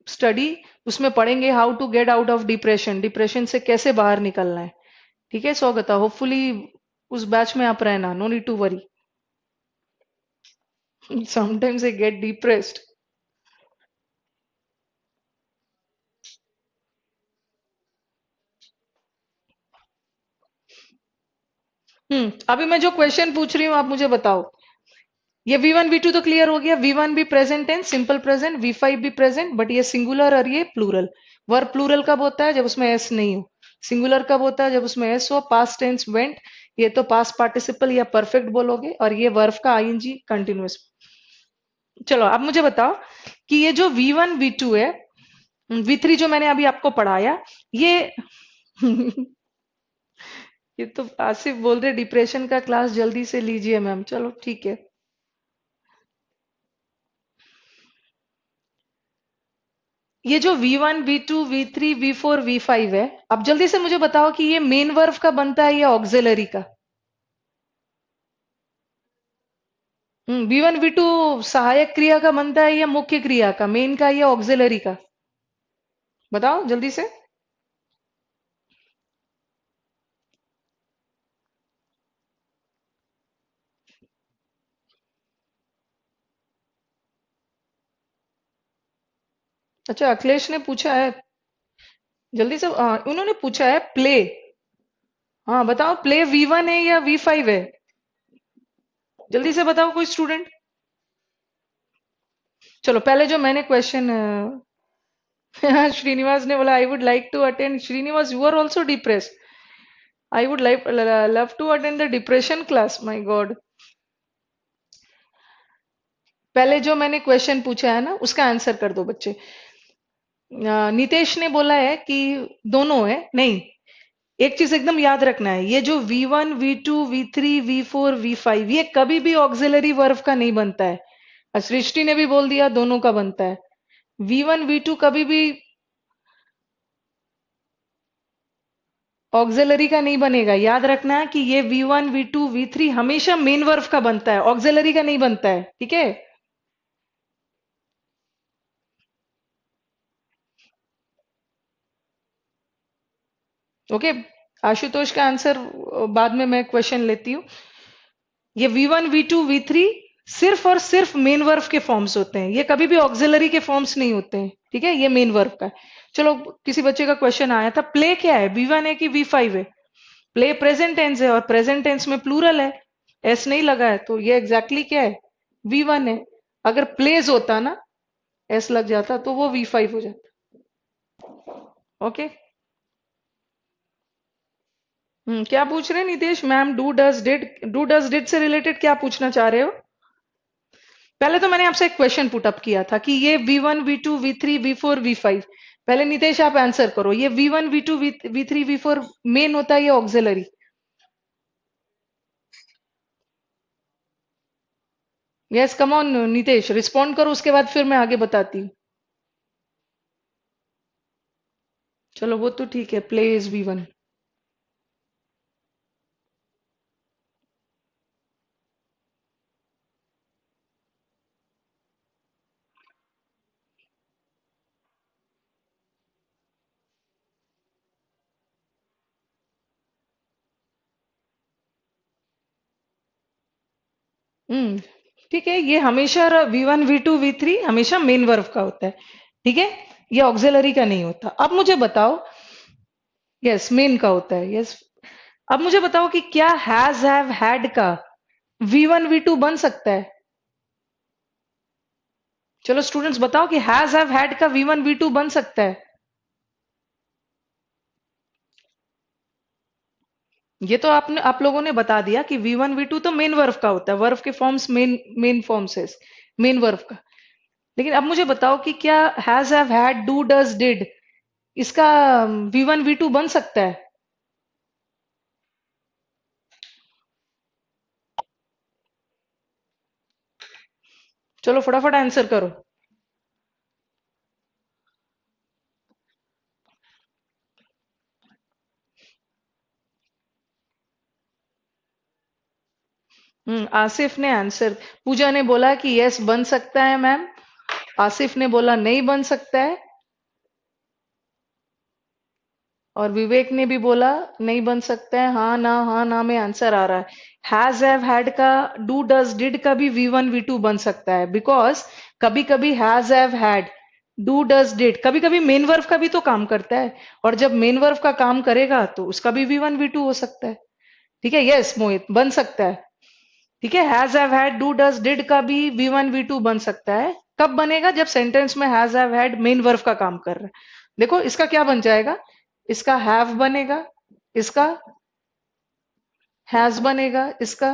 स्टडी, उसमें पढ़ेंगे how to get out of depression, depression से कैसे बाहर निकलना है। ठीक है स्वागता, होपफुली उस बैच में आप रहना, no need to worry. Sometimes I get depressed. अभी मैं जो क्वेश्चन पूछ रही हूँ आप मुझे बताओ। ये वी वन वी टू तो क्लियर हो गया, वी वन भी present tense simple present, V five भी प्रेजेंट, बट ये सिंगुलर और ये प्लूरल। वर्ब प्लूरल कब होता है? जब उसमें एस नहीं हो। सिंगुलर कब होता है? जब उसमें एस हो। पास्ट टेंस वेंट, ये तो पास्ट पार्टिसिपल या परफेक्ट बोलोगे, और ये वर्ब का आईएनजी कंटिन्यूअस। चलो अब मुझे बताओ कि ये जो वी वन वी टू है, वी थ्री जो मैंने अभी आपको पढ़ाया, ये ये तो आसिफ बोल रहे डिप्रेशन का क्लास जल्दी से लीजिए मैम, चलो ठीक है। ये जो V one V two V three V four V five है, अब जल्दी से मुझे बताओ कि ये मेन वर्ब का बनता है या ऑक्सिलरी का? वी वन वी टू सहायक क्रिया का बनता है या मुख्य क्रिया का, मेन का या ऑक्सिलरी का? बताओ जल्दी से। अच्छा, अखिलेश ने पूछा है, जल्दी से उन्होंने पूछा है प्ले। हाँ बताओ, प्ले वी वन है या वी फाइव है? जल्दी से बताओ कोई स्टूडेंट। चलो पहले जो मैंने क्वेश्चन श्रीनिवास ने बोला I would like to attend. Srinivas you are also depress. I would like love to attend the depression class, my god. पहले जो मैंने क्वेश्चन पूछा है ना उसका आंसर कर दो बच्चे। नितेश ने बोला है कि दोनों है, नहीं, एक चीज एकदम याद रखना है, ये जो V1 V2 V3 V4 V5 ये कभी भी ऑक्सिलरी वर्ब का नहीं बनता है। सृष्टि ने भी बोल दिया दोनों का बनता है। V1 V2 कभी भी ऑक्सिलरी का नहीं बनेगा। याद रखना है कि ये V1 V2 V3 हमेशा मेन वर्ब का बनता है, ऑक्सिलरी का नहीं बनता है, ठीक है। ओके, आशुतोष का आंसर बाद में मैं क्वेश्चन लेती हूँ। ये V1 V2 V3 सिर्फ और सिर्फ मेन वर्ब के फॉर्म्स होते हैं, ये कभी भी ऑक्सिलरी के फॉर्म्स नहीं होते हैं, ठीक है, ये मेन वर्ब का है। चलो, किसी बच्चे का क्वेश्चन आया था प्ले क्या है, V1 है कि V5 है। प्ले प्रेजेंट टेंस है और प्रेजेंट टेंस में प्लूरल है, एस नहीं लगा है, तो ये एग्जैक्टली क्या है, V1 है। अगर प्लेज होता ना, एस लग जाता तो वो V5 हो जाता। ओके। क्या पूछ रहे हैं Nitesh ma'am, do does did, do does did से रिलेटेड क्या पूछना चाह रहे हो। पहले तो मैंने आपसे एक क्वेश्चन पुट अप किया था कि ये V1 V2 V3 V4 V5, पहले नितेश आप आंसर करो, ये V1 V2 V3 V4 main होता है या auxiliary. Yes come on Nitesh, respond करो, उसके बाद फिर मैं आगे बताती हूँ। चलो वो तो ठीक है, प्ले इज V1। हम्म ठीक है, ये हमेशा V1 V2 V3 हमेशा मेन वर्ब का होता है, ठीक है, ये ऑक्सिलरी का नहीं होता। अब मुझे बताओ, यस मेन का होता है, यस। अब मुझे बताओ कि क्या हैज हैव हैड का V1 V2 बन सकता है। चलो स्टूडेंट्स बताओ कि हैज हैव हैड का V1 V2 बन सकता है। ये तो आपने, आप लोगों ने बता दिया कि V1 V2 तो मेन वर्ब का होता है, वर्ब के फॉर्म्स मेन मेन फॉर्म्स है, मेन वर्ब का। लेकिन अब मुझे बताओ कि क्या has have had do does did इसका V1 V2 बन सकता है। चलो फटाफट आंसर करो। आसिफ ने आंसर, पूजा ने बोला कि यस बन सकता है मैम, आसिफ ने बोला नहीं बन सकता है, और विवेक ने भी बोला नहीं बन सकता है। हाँ ना में आंसर आ रहा है। हैज हैव हैड का, डू डज डिड का भी V1 V2 बन सकता है, बिकॉज कभी कभी has have had do does did कभी कभी मेन वर्ब का भी तो काम करता है, और जब मेन वर्ब का काम करेगा तो उसका भी V1 V2 हो सकता है, ठीक है। यस मोहित बन सकता है, ठीक है, has have had do does did का भी V1 V2 बन सकता है। कब बनेगा, जब सेंटेंस में has have had main verb का काम कर रहा है। देखो इसका क्या बन जाएगा, इसका हैव बनेगा, इसका हैज बनेगा, इसका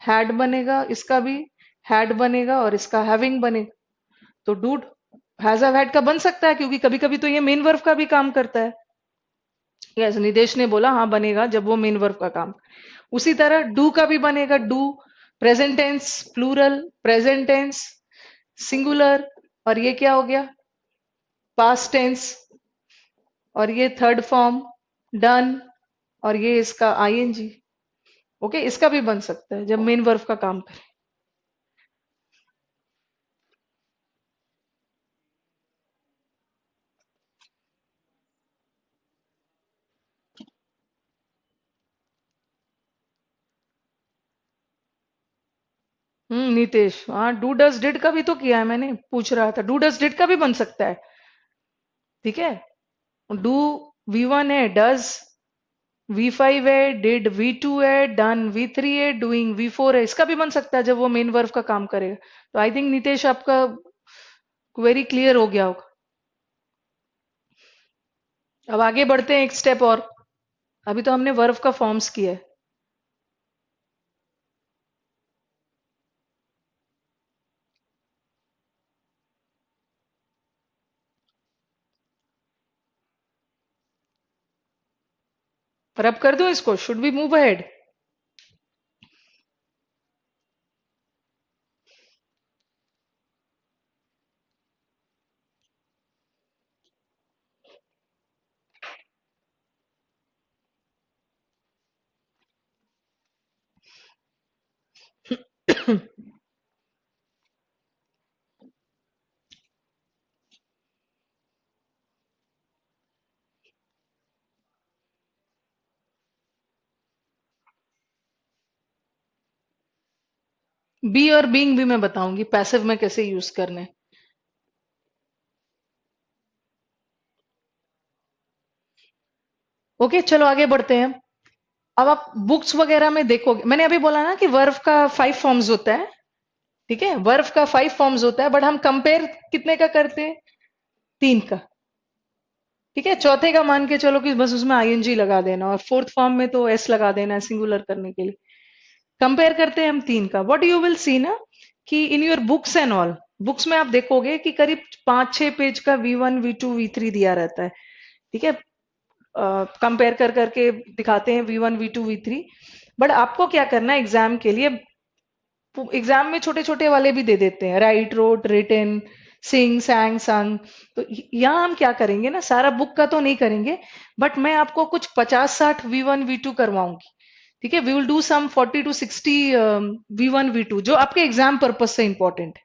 हैड बनेगा, इसका भी हैड बनेगा, और इसका हैविंग बनेगा। तो डू हैज हैव हैड का बन सकता है, क्योंकि कभी कभी तो ये मेन वर्ब का भी काम करता है। यस निदेश ने बोला हाँ बनेगा जब वो मेन वर्ब का काम। उसी तरह डू का भी बनेगा, do present tense plural, present tense singular, और ये क्या हो गया, पास्ट टेंस, और ये थर्ड फॉर्म डन, और ये इसका आईएनजी। ओके, इसका भी बन सकता है जब मेन वर्ब का काम करे। नितेश, हाँ डू डज डिड का भी तो किया है मैंने, पूछ रहा था, डू डज डिड का भी बन सकता है, ठीक है। डू V1 है, डज V5 है, डिड V2 है, डन V3 है, डूइंग V4 है। इसका भी बन सकता है जब वो मेन वर्ब का काम करेगा। तो आई थिंक नितेश आपका क्वेरी क्लियर हो गया होगा। अब आगे बढ़ते हैं एक स्टेप और। अभी तो हमने वर्ब का फॉर्म्स किया है। पर अब कर दूं इसको, should be move ahead? Be और बीइंग भी मैं बताऊंगी पैसिव में कैसे यूज करने। ओके, चलो आगे बढ़ते हैं। अब आप बुक्स वगैरह में देखोगे, मैंने अभी बोला ना कि वर्ब का 5 फॉर्म्स होता है। ठीक है, वर्ब का 5 फॉर्म्स होता है, बट हम कंपेयर कितने का करते हैं? 3 का। ठीक है, चौथे का मान के चलो कि बस उसमें आईएनजी लगा देना, और फोर्थ फॉर्म में तो एस लगा देना है सिंगुलर करने के लिए। कंपेयर करते हैं हम 3 का। व्हाट यू विल सी ना, कि in your books and all, books में आप देखोगे कि करीब 5-6 पेज का V1 V2 V3 दिया रहता है। ठीक है, कंपेयर कर करके दिखाते हैं V1 V2 V3। बट आपको क्या करना है एग्जाम के लिए, एग्जाम में छोटे छोटे वाले भी दे देते हैं, राइट रोट रिटन सिंग सैंग संग। तो यहाँ हम क्या करेंगे ना, सारा बुक का तो नहीं करेंगे, बट मैं आपको कुछ 50-60 V1 V2 करवाऊंगी। ठीक है, we will do some 40 to 60 V1 V2 जो आपके एग्जाम पर्पज से इंपॉर्टेंट है।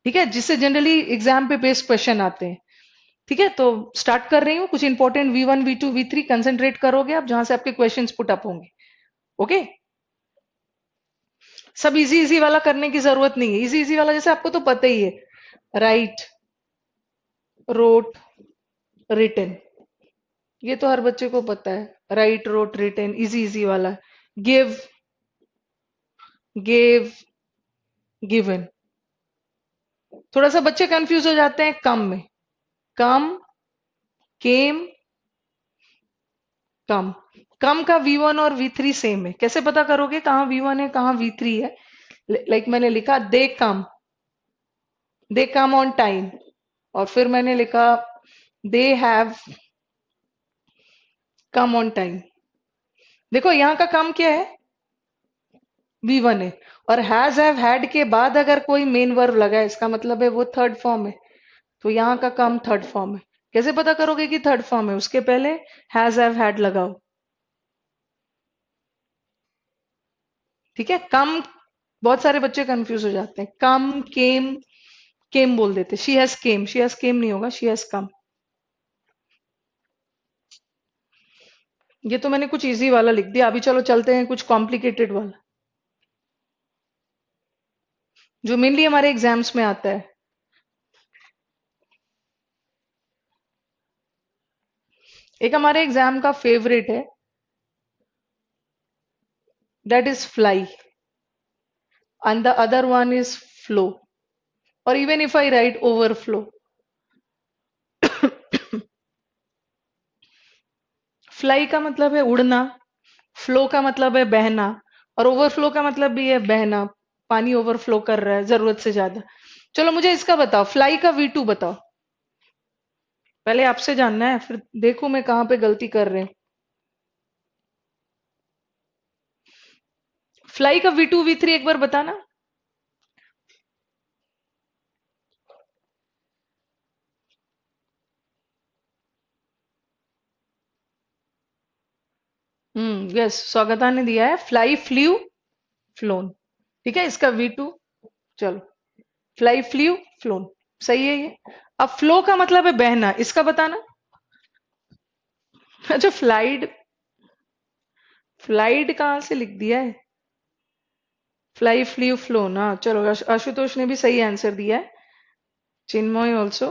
ठीक है, जिससे जनरली एग्जाम पे बेस्ड क्वेश्चन आते हैं। ठीक है, तो स्टार्ट कर रही हूँ, कुछ important V1 V2 V3 concentrate करोगे आप, जहां से आपके क्वेश्चंस पुट अप होंगे। ओके, सब इजी इजी वाला करने की जरूरत नहीं है। इजी इजी वाला जैसे आपको तो पता ही है, राइट रोट रिटन, ये तो हर बच्चे को पता है। Write wrote written easy easy वाला। Give gave given. थोड़ा सा बच्चे कंफ्यूज हो जाते हैं कम में, कम केम कम। कम का V1 और V3 सेम है, कैसे पता करोगे कहाँ V1 है कहाँ V3 है? लाइक मैंने लिखा दे कम ऑन टाइम, और फिर मैंने लिखा they have come on time. देखो यहाँ का कम क्या है, V1 है। और हैव हैड के बाद अगर कोई मेन वर्ब लगा है, इसका मतलब है वो थर्ड फॉर्म है। तो यहाँ का कम थर्ड फॉर्म है। कैसे पता करोगे कि थर्ड फॉर्म है? उसके पहले हैव हैड लगाओ। ठीक है, कम, बहुत सारे बच्चे कंफ्यूज हो जाते हैं, कम केम, केम बोल देते, शी हैज केम नहीं होगा, शी हैज कम। ये तो मैंने कुछ इजी वाला लिख दिया, अभी चलो चलते हैं कुछ कॉम्प्लिकेटेड वाला, जो मेनली हमारे एग्जाम्स में आता है। एक हमारे एग्जाम का फेवरेट है, that is fly, and the other one is flow, और even if I write overflow. Fly का मतलब है उड़ना, फ्लो का मतलब है बहना, और ओवरफ्लो का मतलब भी है बहना, पानी ओवरफ्लो कर रहा है जरूरत से ज्यादा। चलो मुझे इसका बताओ, फ्लाई का V2 बताओ। पहले आपसे जानना है, फिर देखो मैं कहाँ पे गलती कर रहे हैं। फ्लाई का V2 V3 एक बार बताना। यस, स्वागता ने दिया है फ्लाई फ्ल्यू फ्लोन। ठीक है, इसका V2, चलो फ्लाई फ्ल्यू फ्लोन, सही है ये। अब फ्लो का मतलब है बहना, इसका बताना। अच्छा, फ्लाइड, फ्लाइड कहाँ से लिख दिया है? फ्लाई फ्ल्यू फ्लोन, हाँ चलो, आशुतोष ने भी सही आंसर दिया है, चिन्मय ऑल्सो।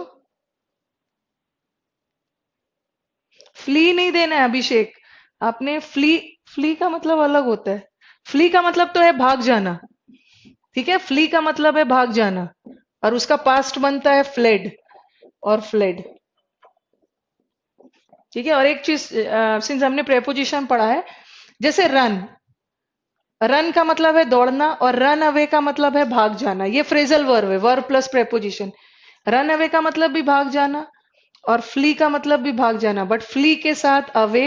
फ्ली नहीं देना है अभिषेक, आपने फ्ली, फ्ली का मतलब अलग होता है। फ्ली का मतलब तो है भाग जाना। ठीक है, फ्ली का मतलब है भाग जाना, और उसका पास्ट बनता है फ्लेड और फ्लेड। ठीक है, और एक चीज, सिंस हमने प्रेपोजिशन पढ़ा है, जैसे रन, रन का मतलब है दौड़ना, और रन अवे का मतलब है भाग जाना। ये फ्रेजल वर्ब है, verb plus preposition. Run away का मतलब भी भाग जाना, और फ्ली का मतलब भी भाग जाना, बट फ्ली के साथ अवे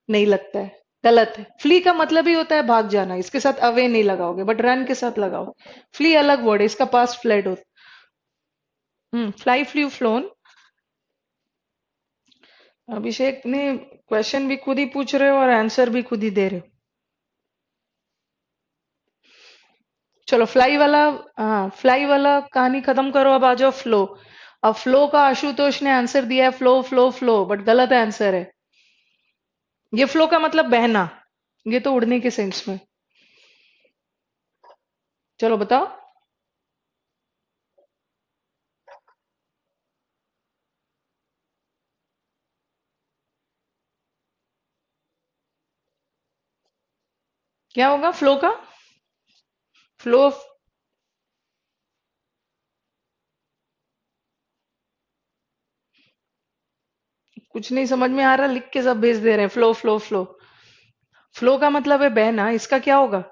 नहीं लगता है, गलत है। फ्ली का मतलब ही होता है भाग जाना, इसके साथ अवे नहीं लगाओगे, बट रन के साथ लगाओ। फ्ली अलग वर्ड है, इसका पास्ट फ्लेड होता है। Fly, flu, phloem. अभिषेक ने क्वेश्चन भी खुद ही पूछ रहे हो और आंसर भी खुद ही दे रहे हो। चलो फ्लाई वाला, हाँ फ्लाई वाला कहानी खत्म करो, अब आ जाओ फ्लो। अब फ्लो का आशुतोष ने आंसर दिया है फ्लो फ्लो फ्लो, बट गलत आंसर है। ये फ्लो का मतलब बहना, ये तो उड़ने के सेंस में। चलो बताओ। क्या होगा फ्लो का? फ्लो, कुछ नहीं समझ में आ रहा, लिख के सब भेज दे रहे हैं फ्लो फ्लो फ्लो। फ्लो का मतलब है बहना, इसका क्या होगा?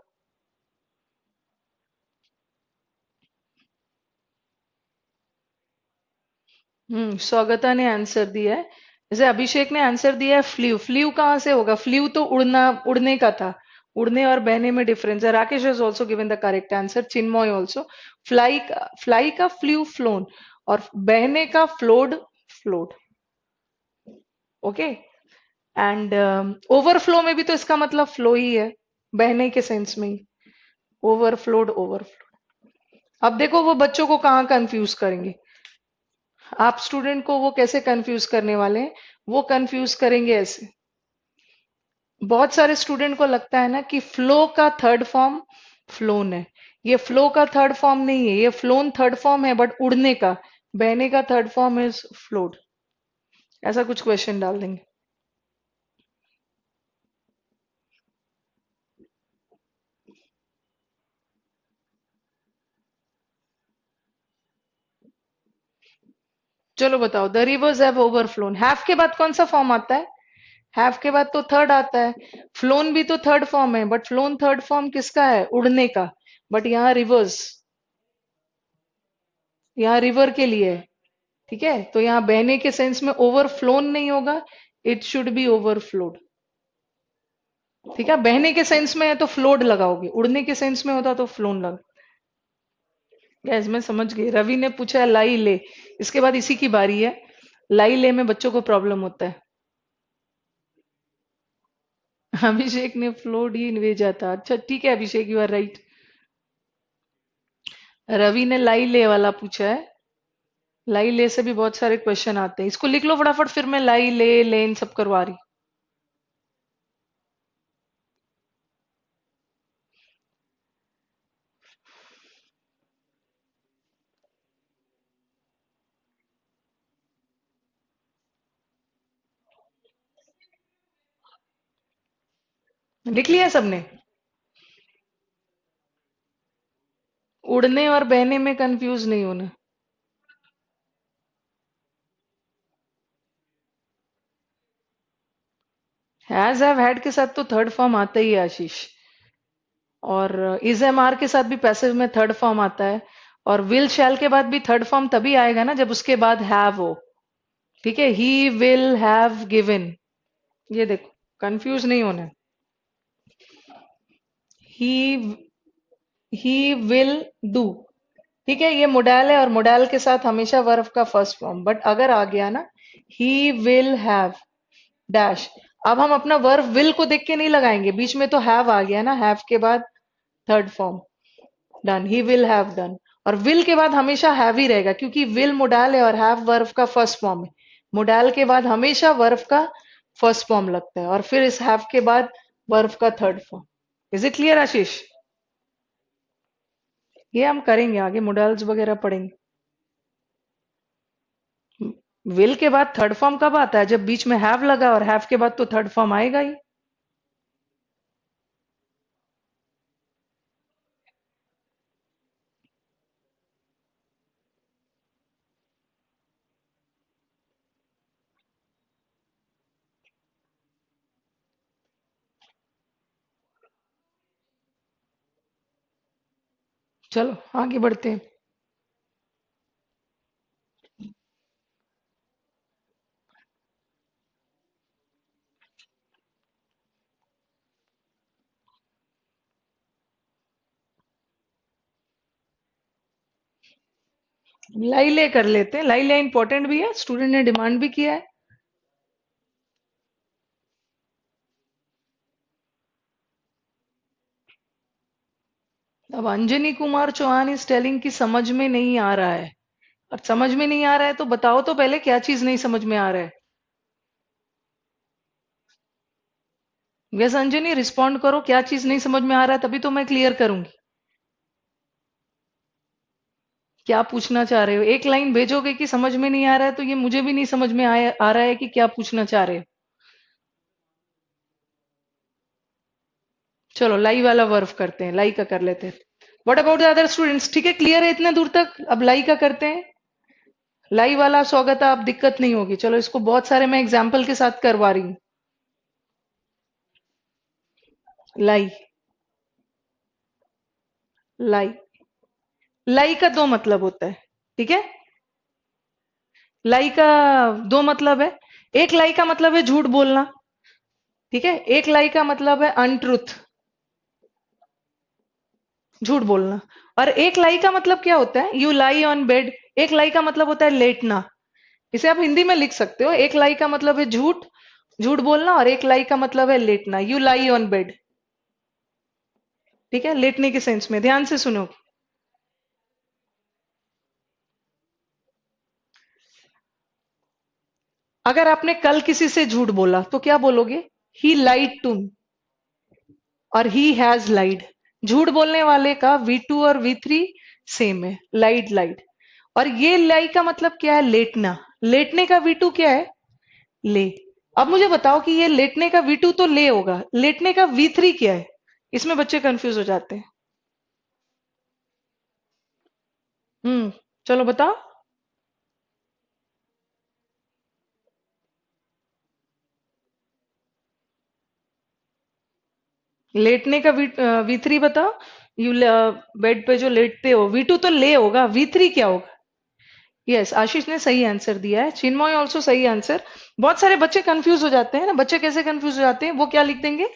स्वागता ने आंसर दिया है। जैसे अभिषेक ने आंसर दिया है फ्ल्यू। फ्ल्यू कहाँ से होगा? फ्ल्यू तो उड़ना, उड़ने का था। उड़ने और बहने में डिफरेंस है। Rakesh has also given the correct answer, Chinmay also. Fly का फ्ल्यू, फ्लोन, और बहने का flowed, flowed. Okay. And overflow में भी तो इसका मतलब फ्लो ही है, बहने के सेंस में ही। Overflowed, overflow. अब देखो वो बच्चों को कहाँ कंफ्यूज करेंगे। आप स्टूडेंट को वो कैसे कंफ्यूज करने वाले हैं? वो कंफ्यूज करेंगे ऐसे। बहुत सारे स्टूडेंट को लगता है ना कि फ्लो का थर्ड फॉर्म फ्लोन है। ये फ्लो का थर्ड फॉर्म नहीं है, ये फ्लोन थर्ड फॉर्म है, बट उड़ने का, बहने का थर्ड फॉर्म इज फ्लोड। ऐसा कुछ क्वेश्चन डाल देंगे। चलो बताओ, द रिवर्स हैव ओवरफ्लोन, हैव के बाद कौन सा फॉर्म आता है? हैव के बाद तो थर्ड आता है। फ्लोन भी तो थर्ड फॉर्म है, बट फ्लोन थर्ड फॉर्म किसका है? उड़ने का। बट यहाँ रिवर्स, यहाँ रिवर के लिए है। ठीक है, तो यहाँ बहने के सेंस में ओवरफ्लोन नहीं होगा, इट शुड बी ओवरफ्लोड। ठीक है, बहने के सेंस में है तो फ्लोड लगाओगे, उड़ने के सेंस में होता तो फ्लोन लगा। गैस मैं समझ गई, रवि ने पूछा है लाई ले, इसके बाद इसी की बारी है। लाई ले में बच्चों को प्रॉब्लम होता है। अभिषेक ने फ्लोड ही भेजा था, अच्छा ठीक है अभिषेक, यू आर राइट। रवि ने लाई ले वाला पूछा है। लाई ले से भी बहुत सारे क्वेश्चन आते हैं, इसको लिख लो फटाफट, फिर मैं लाई ले लेन सब करवा रही। लिख लिया सबने? उड़ने और बहने में कंफ्यूज नहीं होना। हैज हैव हैड के साथ तो थर्ड फॉर्म आता ही है आशीष, और इज एम आर के साथ भी पैसिव में थर्ड फॉर्म आता है, और विल शैल के बाद भी थर्ड फॉर्म तभी आएगा ना जब उसके बाद हैव हो। ठीक है, ही विल हैव गिवन, ये देखो, कंफ्यूज नहीं होना। ही ही विल डू। ठीक है, ये मोडाल है, और मोडाल के साथ हमेशा वर्ब का फर्स्ट फॉर्म, बट अगर आ गया ना ही विल हैव डैश, अब हम अपना वर्ब विल को देख के नहीं लगाएंगे, बीच में तो हैव आ गया ना, हैव के बाद third form, done, he will have done. और विल के बाद हमेशा हैव ही रहेगा, क्योंकि विल मोडाल है और हैव वर्ब का फर्स्ट फॉर्म है। मोडाल के बाद हमेशा वर्ब का फर्स्ट फॉर्म लगता है, और फिर इस हैव के बाद वर्ब का third form. Is it clear Ashish? ये हम करेंगे आगे, मोडाल्स वगैरह पढ़ेंगे। विल के बाद थर्ड फॉर्म कब आता है? जब बीच में हैव लगा, और हैव के बाद तो थर्ड फॉर्म आएगा ही। चलो आगे बढ़ते हैं। लाई ले कर लेते हैं, लाई ले इंपॉर्टेंट भी है, स्टूडेंट ने डिमांड भी किया है। अब अंजनी कुमार चौहान इस टेलिंग की समझ में नहीं आ रहा है। और समझ में नहीं आ रहा है तो बताओ तो पहले क्या चीज नहीं समझ में आ रहा है। यस अंजनी रिस्पॉन्ड करो, क्या चीज नहीं समझ में आ रहा है, तभी तो मैं क्लियर करूंगी। क्या पूछना चाह रहे हो? एक लाइन भेजोगे कि समझ में नहीं आ रहा है तो ये मुझे भी नहीं समझ में आ रहा है कि क्या पूछना चाह रहे हो। चलो लाई वाला वर्व करते हैं, लाई का कर लेते हैं। What about the other students? ठीक है, क्लियर है इतने दूर तक? अब लाई का करते हैं। लाई वाला स्वागत है, आप दिक्कत नहीं होगी। चलो इसको बहुत सारे मैं एग्जाम्पल के साथ करवा रही हूँ। लाई, लाई, लाई का दो मतलब होता है। ठीक है, लाई का दो मतलब है। एक लाई का मतलब है झूठ बोलना। ठीक है, एक लाई का मतलब है अनट्रुथ, झूठ बोलना। और एक लाई का मतलब क्या होता है? You lie on bed. एक लाई का मतलब होता है लेटना। इसे आप हिंदी में लिख सकते हो। एक लाई का मतलब है झूठ, झूठ बोलना, और एक लाई का मतलब है लेटना, यू लाई ऑन बेड। ठीक है, लेटने के सेंस में। ध्यान से सुनो। अगर आपने कल किसी से झूठ बोला तो क्या बोलोगे? ही लाइड टू मी, और ही हैज लाइड। झूठ बोलने वाले का V2 और V3 सेम है, लाइड लाइड। और ये लाई का मतलब क्या है? लेटना। लेटने का V2 क्या है? ले। अब मुझे बताओ कि ये लेटने का V2 तो ले होगा, लेटने का V3 क्या है? इसमें बच्चे कंफ्यूज हो जाते हैं। चलो बताओ। लेटने का V3 बताओ। यू बेड पे जो लेटते हो, V2 तो ले होगा, V3 क्या होगा? यस, आशीष ने सही आंसर दिया है। चिन्मय ऑल्सो सही आंसर। बहुत सारे बच्चे कंफ्यूज हो जाते हैं ना। बच्चे कैसे कंफ्यूज हो जाते हैं? वो क्या लिख देंगे,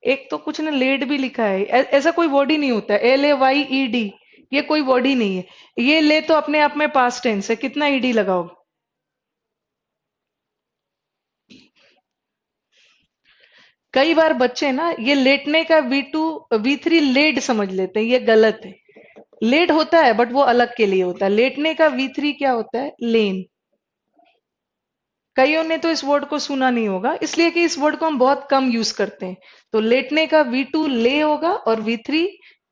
एक तो कुछ ने लेड भी लिखा है। ऐसा कोई वर्ड ही नहीं होता है, LAYED। ये कोई वर्ड ही नहीं है। ये ले तो अपने आप में पास्ट टेंस है, कितना ईडी लगाओ। कई बार बच्चे ना ये लेटने का V2 V3 लेड समझ लेते हैं, ये गलत है। लेड होता है बट वो अलग के लिए होता है। लेटने का V3 क्या होता है? लेन। कईयों ने तो इस वर्ड को सुना नहीं होगा, इसलिए कि इस वर्ड को हम बहुत कम यूज करते हैं। तो लेटने का V2 ले होगा और V3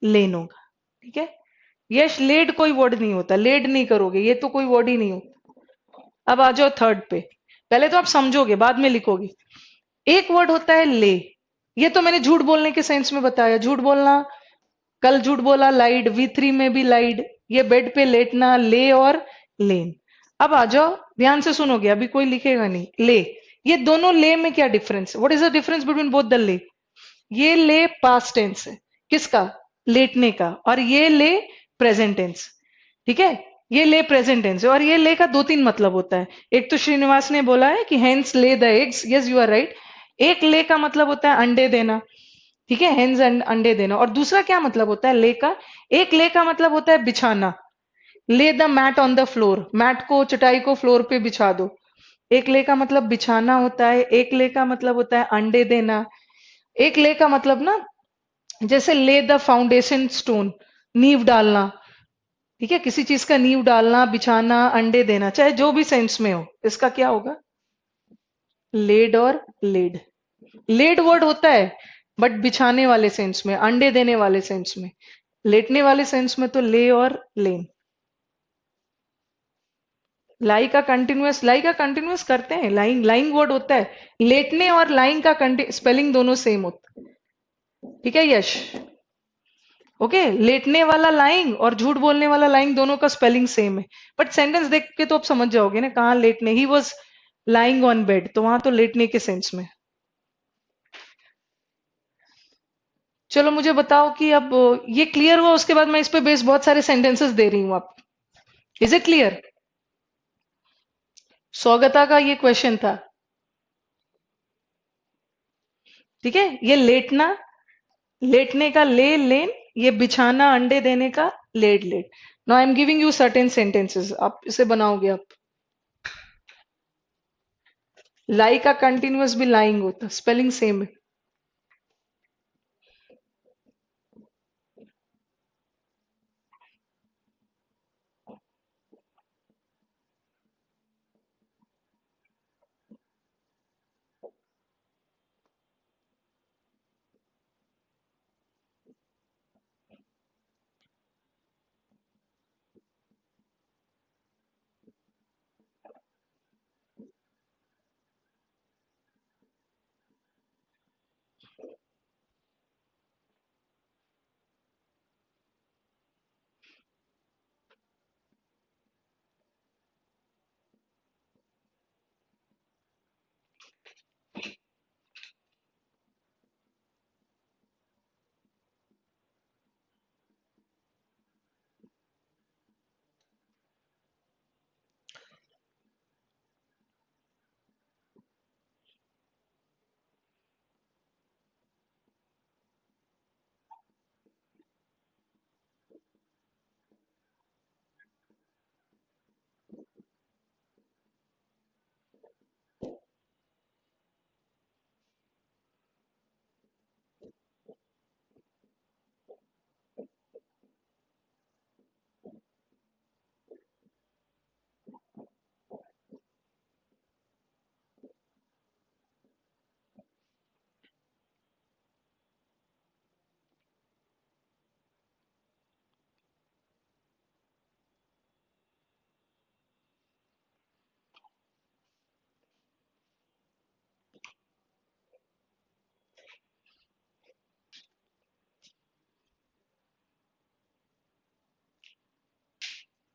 लेन होगा। ठीक है, यश लेड कोई वर्ड नहीं होता, लेड नहीं करोगे, ये तो कोई वर्ड ही नहीं होता। अब आ जाओ थर्ड पे। पहले तो आप समझोगे, बाद में लिखोगे। एक वर्ड होता है ले। ये तो मैंने झूठ बोलने के सेंस में बताया, झूठ बोलना। कल झूठ बोला, लाइड। V3 में भी लाइड। ये बेड पे लेटना, ले और लेन। अब आ जाओ, ध्यान से सुनोगे, अभी कोई लिखेगा नहीं। ले, ये दोनों ले में क्या difference? What is the difference between both the ले? ये ले पास्ट टेंस है, किसका? लेटने का। और ये ले प्रेजेंट टेंस। ठीक है, ये ले प्रेजेंट टेंस है। और ये ले का दो तीन मतलब होता है। एक तो श्रीनिवास ने बोला है कि hence lay the eggs, yes you are right. एक ले का मतलब होता है अंडे देना। ठीक है, हेंस अंडे देना। और दूसरा क्या मतलब होता है ले का? एक ले का मतलब होता है बिछाना। Lay the mat on the floor, mat को, चटाई को फ्लोर पे बिछा दो। एक ले का मतलब बिछाना होता है। एक ले का मतलब होता है अंडे देना। एक ले का मतलब ना, जैसे ले द फाउंडेशन स्टोन, नींव डालना। ठीक है, किसी चीज का नींव डालना, बिछाना, अंडे देना, चाहे जो भी सेंस में हो, इसका क्या होगा? लेड और लेड। लेड वर्ड होता है बट बिछाने वाले सेंस में, अंडे देने वाले सेंस में। लेटने वाले सेंस में तो ले और लेन। लाई का कंटिन्यूअस करते हैं, लाइन लाइन वर्ड होता है। लेटने और लाइन का स्पेलिंग दोनों सेम होता है। ठीक है यश? ओके, लेटने वाला लाइंग और झूठ बोलने वाला लाइंग दोनों का स्पेलिंग सेम है। बट सेंटेंस देख के तो आप समझ जाओगे ना, कहाँ लेटने। He was lying on bed, तो वहां तो लेटने के सेंस में। चलो मुझे बताओ कि अब ये क्लियर हुआ, उसके बाद मैं इस पे बेस बहुत सारे सेंटेंसेस दे रही हूँ आप। Is it clear? स्वागता का ये क्वेश्चन था। ठीक है, ये लेटना, लेटने का ले लेन, ये बिछाना अंडे देने का laid laid. Now I am giving you certain sentences, आप इसे बनाओगे आप। लाई का कंटिन्यूअस भी लाइंग होता, स्पेलिंग सेम है।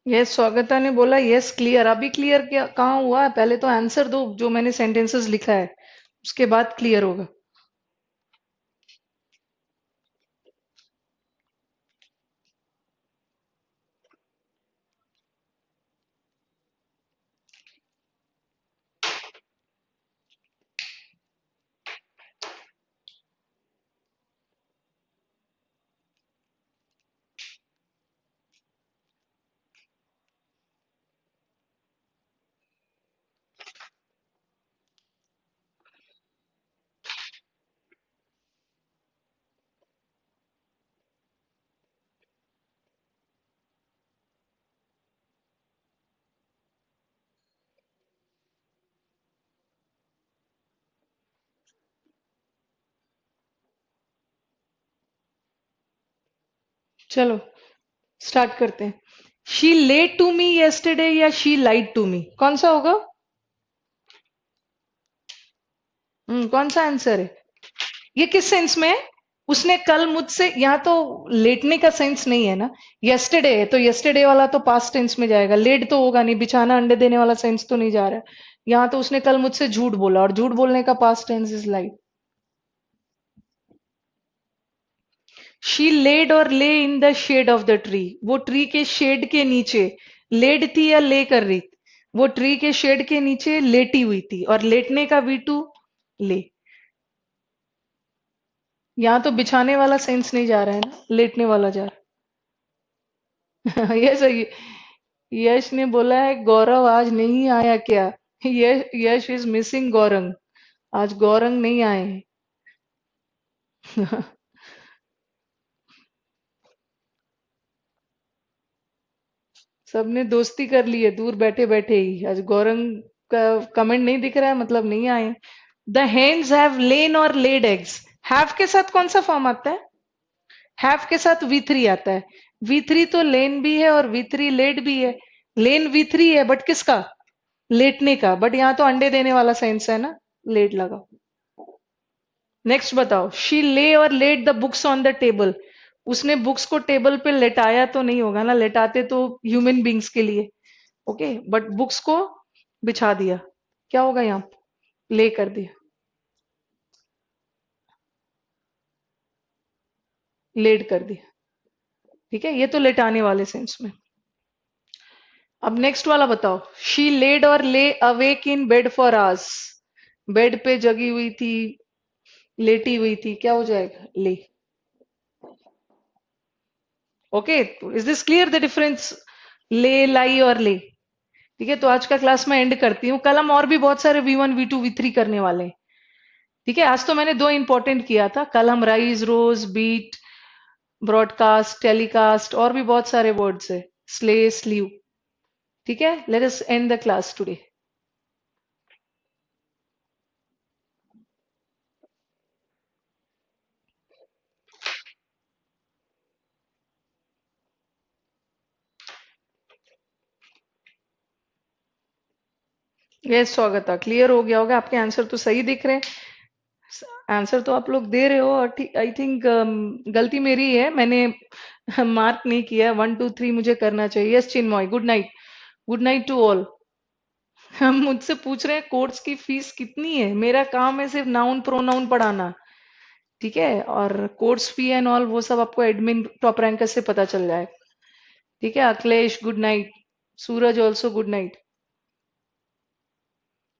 यस, स्वागता ने बोला यस क्लियर। अभी क्लियर क्या कहाँ हुआ? पहले तो आंसर दो जो मैंने सेंटेंसेस लिखा है, उसके बाद क्लियर होगा। चलो स्टार्ट करते हैं। She laid to me yesterday या शी लाइड टू मी, कौन सा होगा? कौन सा आंसर है? ये किस सेंस में है? उसने कल मुझसे, यहाँ तो लेटने का सेंस नहीं है ना। यस्टरडे है तो यस्टरडे वाला तो पास्ट टेंस में जाएगा, लेट तो होगा नहीं, बिछाना अंडे देने वाला सेंस तो नहीं जा रहा है। यहाँ तो उसने कल मुझसे झूठ बोला, और झूठ बोलने का past tense is lied. She laid और lay in the shade of the tree, वो ट्री के शेड के नीचे। लेड थी या ले कर रही थी? वो ट्री के शेड के नीचे लेटी हुई थी, और लेटने का वी टू ले। यहाँ तो बिछाने वाला सेंस नहीं जा रहा है ना, लेटने वाला जा रहा है। ये सही। यश ने बोला है गौरव आज नहीं आया क्या? यश इज मिसिंग गौरंग, आज गौरंग नहीं आए हैं। सबने दोस्ती कर ली है दूर बैठे बैठे ही, आज गौरंग का कमेंट नहीं दिख रहा है, मतलब नहीं आए। द हेन्स हैव लेन और लेड एग्स, हैव के साथ कौन सा फॉर्म आता है? हैव के साथ वी थ्री आता है। वी थ्री तो लेन भी है और वी थ्री लेड भी है। लेन वी थ्री है बट किसका? लेटने का, बट यहाँ तो अंडे देने वाला सेंस है ना, लेट लगा। नेक्स्ट बताओ, शी ले और let the books on the table, उसने बुक्स को टेबल पे लेटाया तो नहीं होगा ना, लेटाते तो ह्यूमन बींग्स के लिए। ओके, बट बुक्स को बिछा दिया, क्या होगा यहाँ? ले कर दिया। लेड कर दिया। ठीक है, ये तो लेटाने वाले सेंस में। अब नेक्स्ट वाला बताओ। शी लेड और ले awake in bed for hours. Bed पे जगी हुई थी, लेटी हुई थी, क्या हो जाएगा? ले। Okay, is this clear the difference? ले, लाई और ले। ठीक है, तो आज का क्लास मैं एंड करती हूँ। कल हम और भी बहुत सारे V1 V2 V3 करने वाले हैं। ठीक है, आज तो मैंने दो इंपॉर्टेंट किया था। कल हम राइज, रोज, बीट, ब्रॉडकास्ट, टेलीकास्ट और भी बहुत सारे वर्ड्स है, स्ले, स्लीव। ठीक है, let us and the class today. Yes Swagata, clear हो गया होगा। आपके आंसर तो सही दिख रहे हैं। आंसर तो आप लोग दे रहे हो। और आई थिंक गलती मेरी है, मैंने मार्क नहीं किया। 1 2 3 मुझे करना चाहिए। Yes Chinmay, good night. Good night to all. हम मुझसे पूछ रहे हैं कोर्स की फीस कितनी है। मेरा काम है सिर्फ नाउन प्रोनाउन पढ़ाना। ठीक है, और कोर्स फी एंड ऑल वो सब आपको एडमिन टॉप रैंकर से पता चल जाए। ठीक है, Akhilesh good night. Suraj also good night.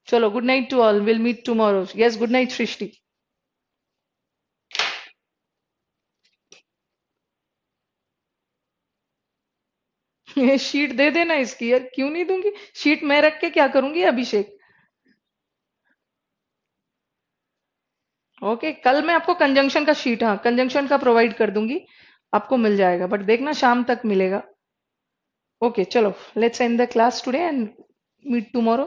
चलो good night to all, will meet tomorrow. Yes good night Srishti. ये शीट दे देना इसकी। यार क्यों नहीं दूंगी शीट? मैं रख के क्या करूंगी अभिषेक? ओके, कल मैं आपको कंजंक्शन का शीट, हाँ कंजंक्शन का प्रोवाइड कर दूंगी। आपको मिल जाएगा, बट देखना शाम तक मिलेगा। ओके चलो, let's end the class today and meet tomorrow.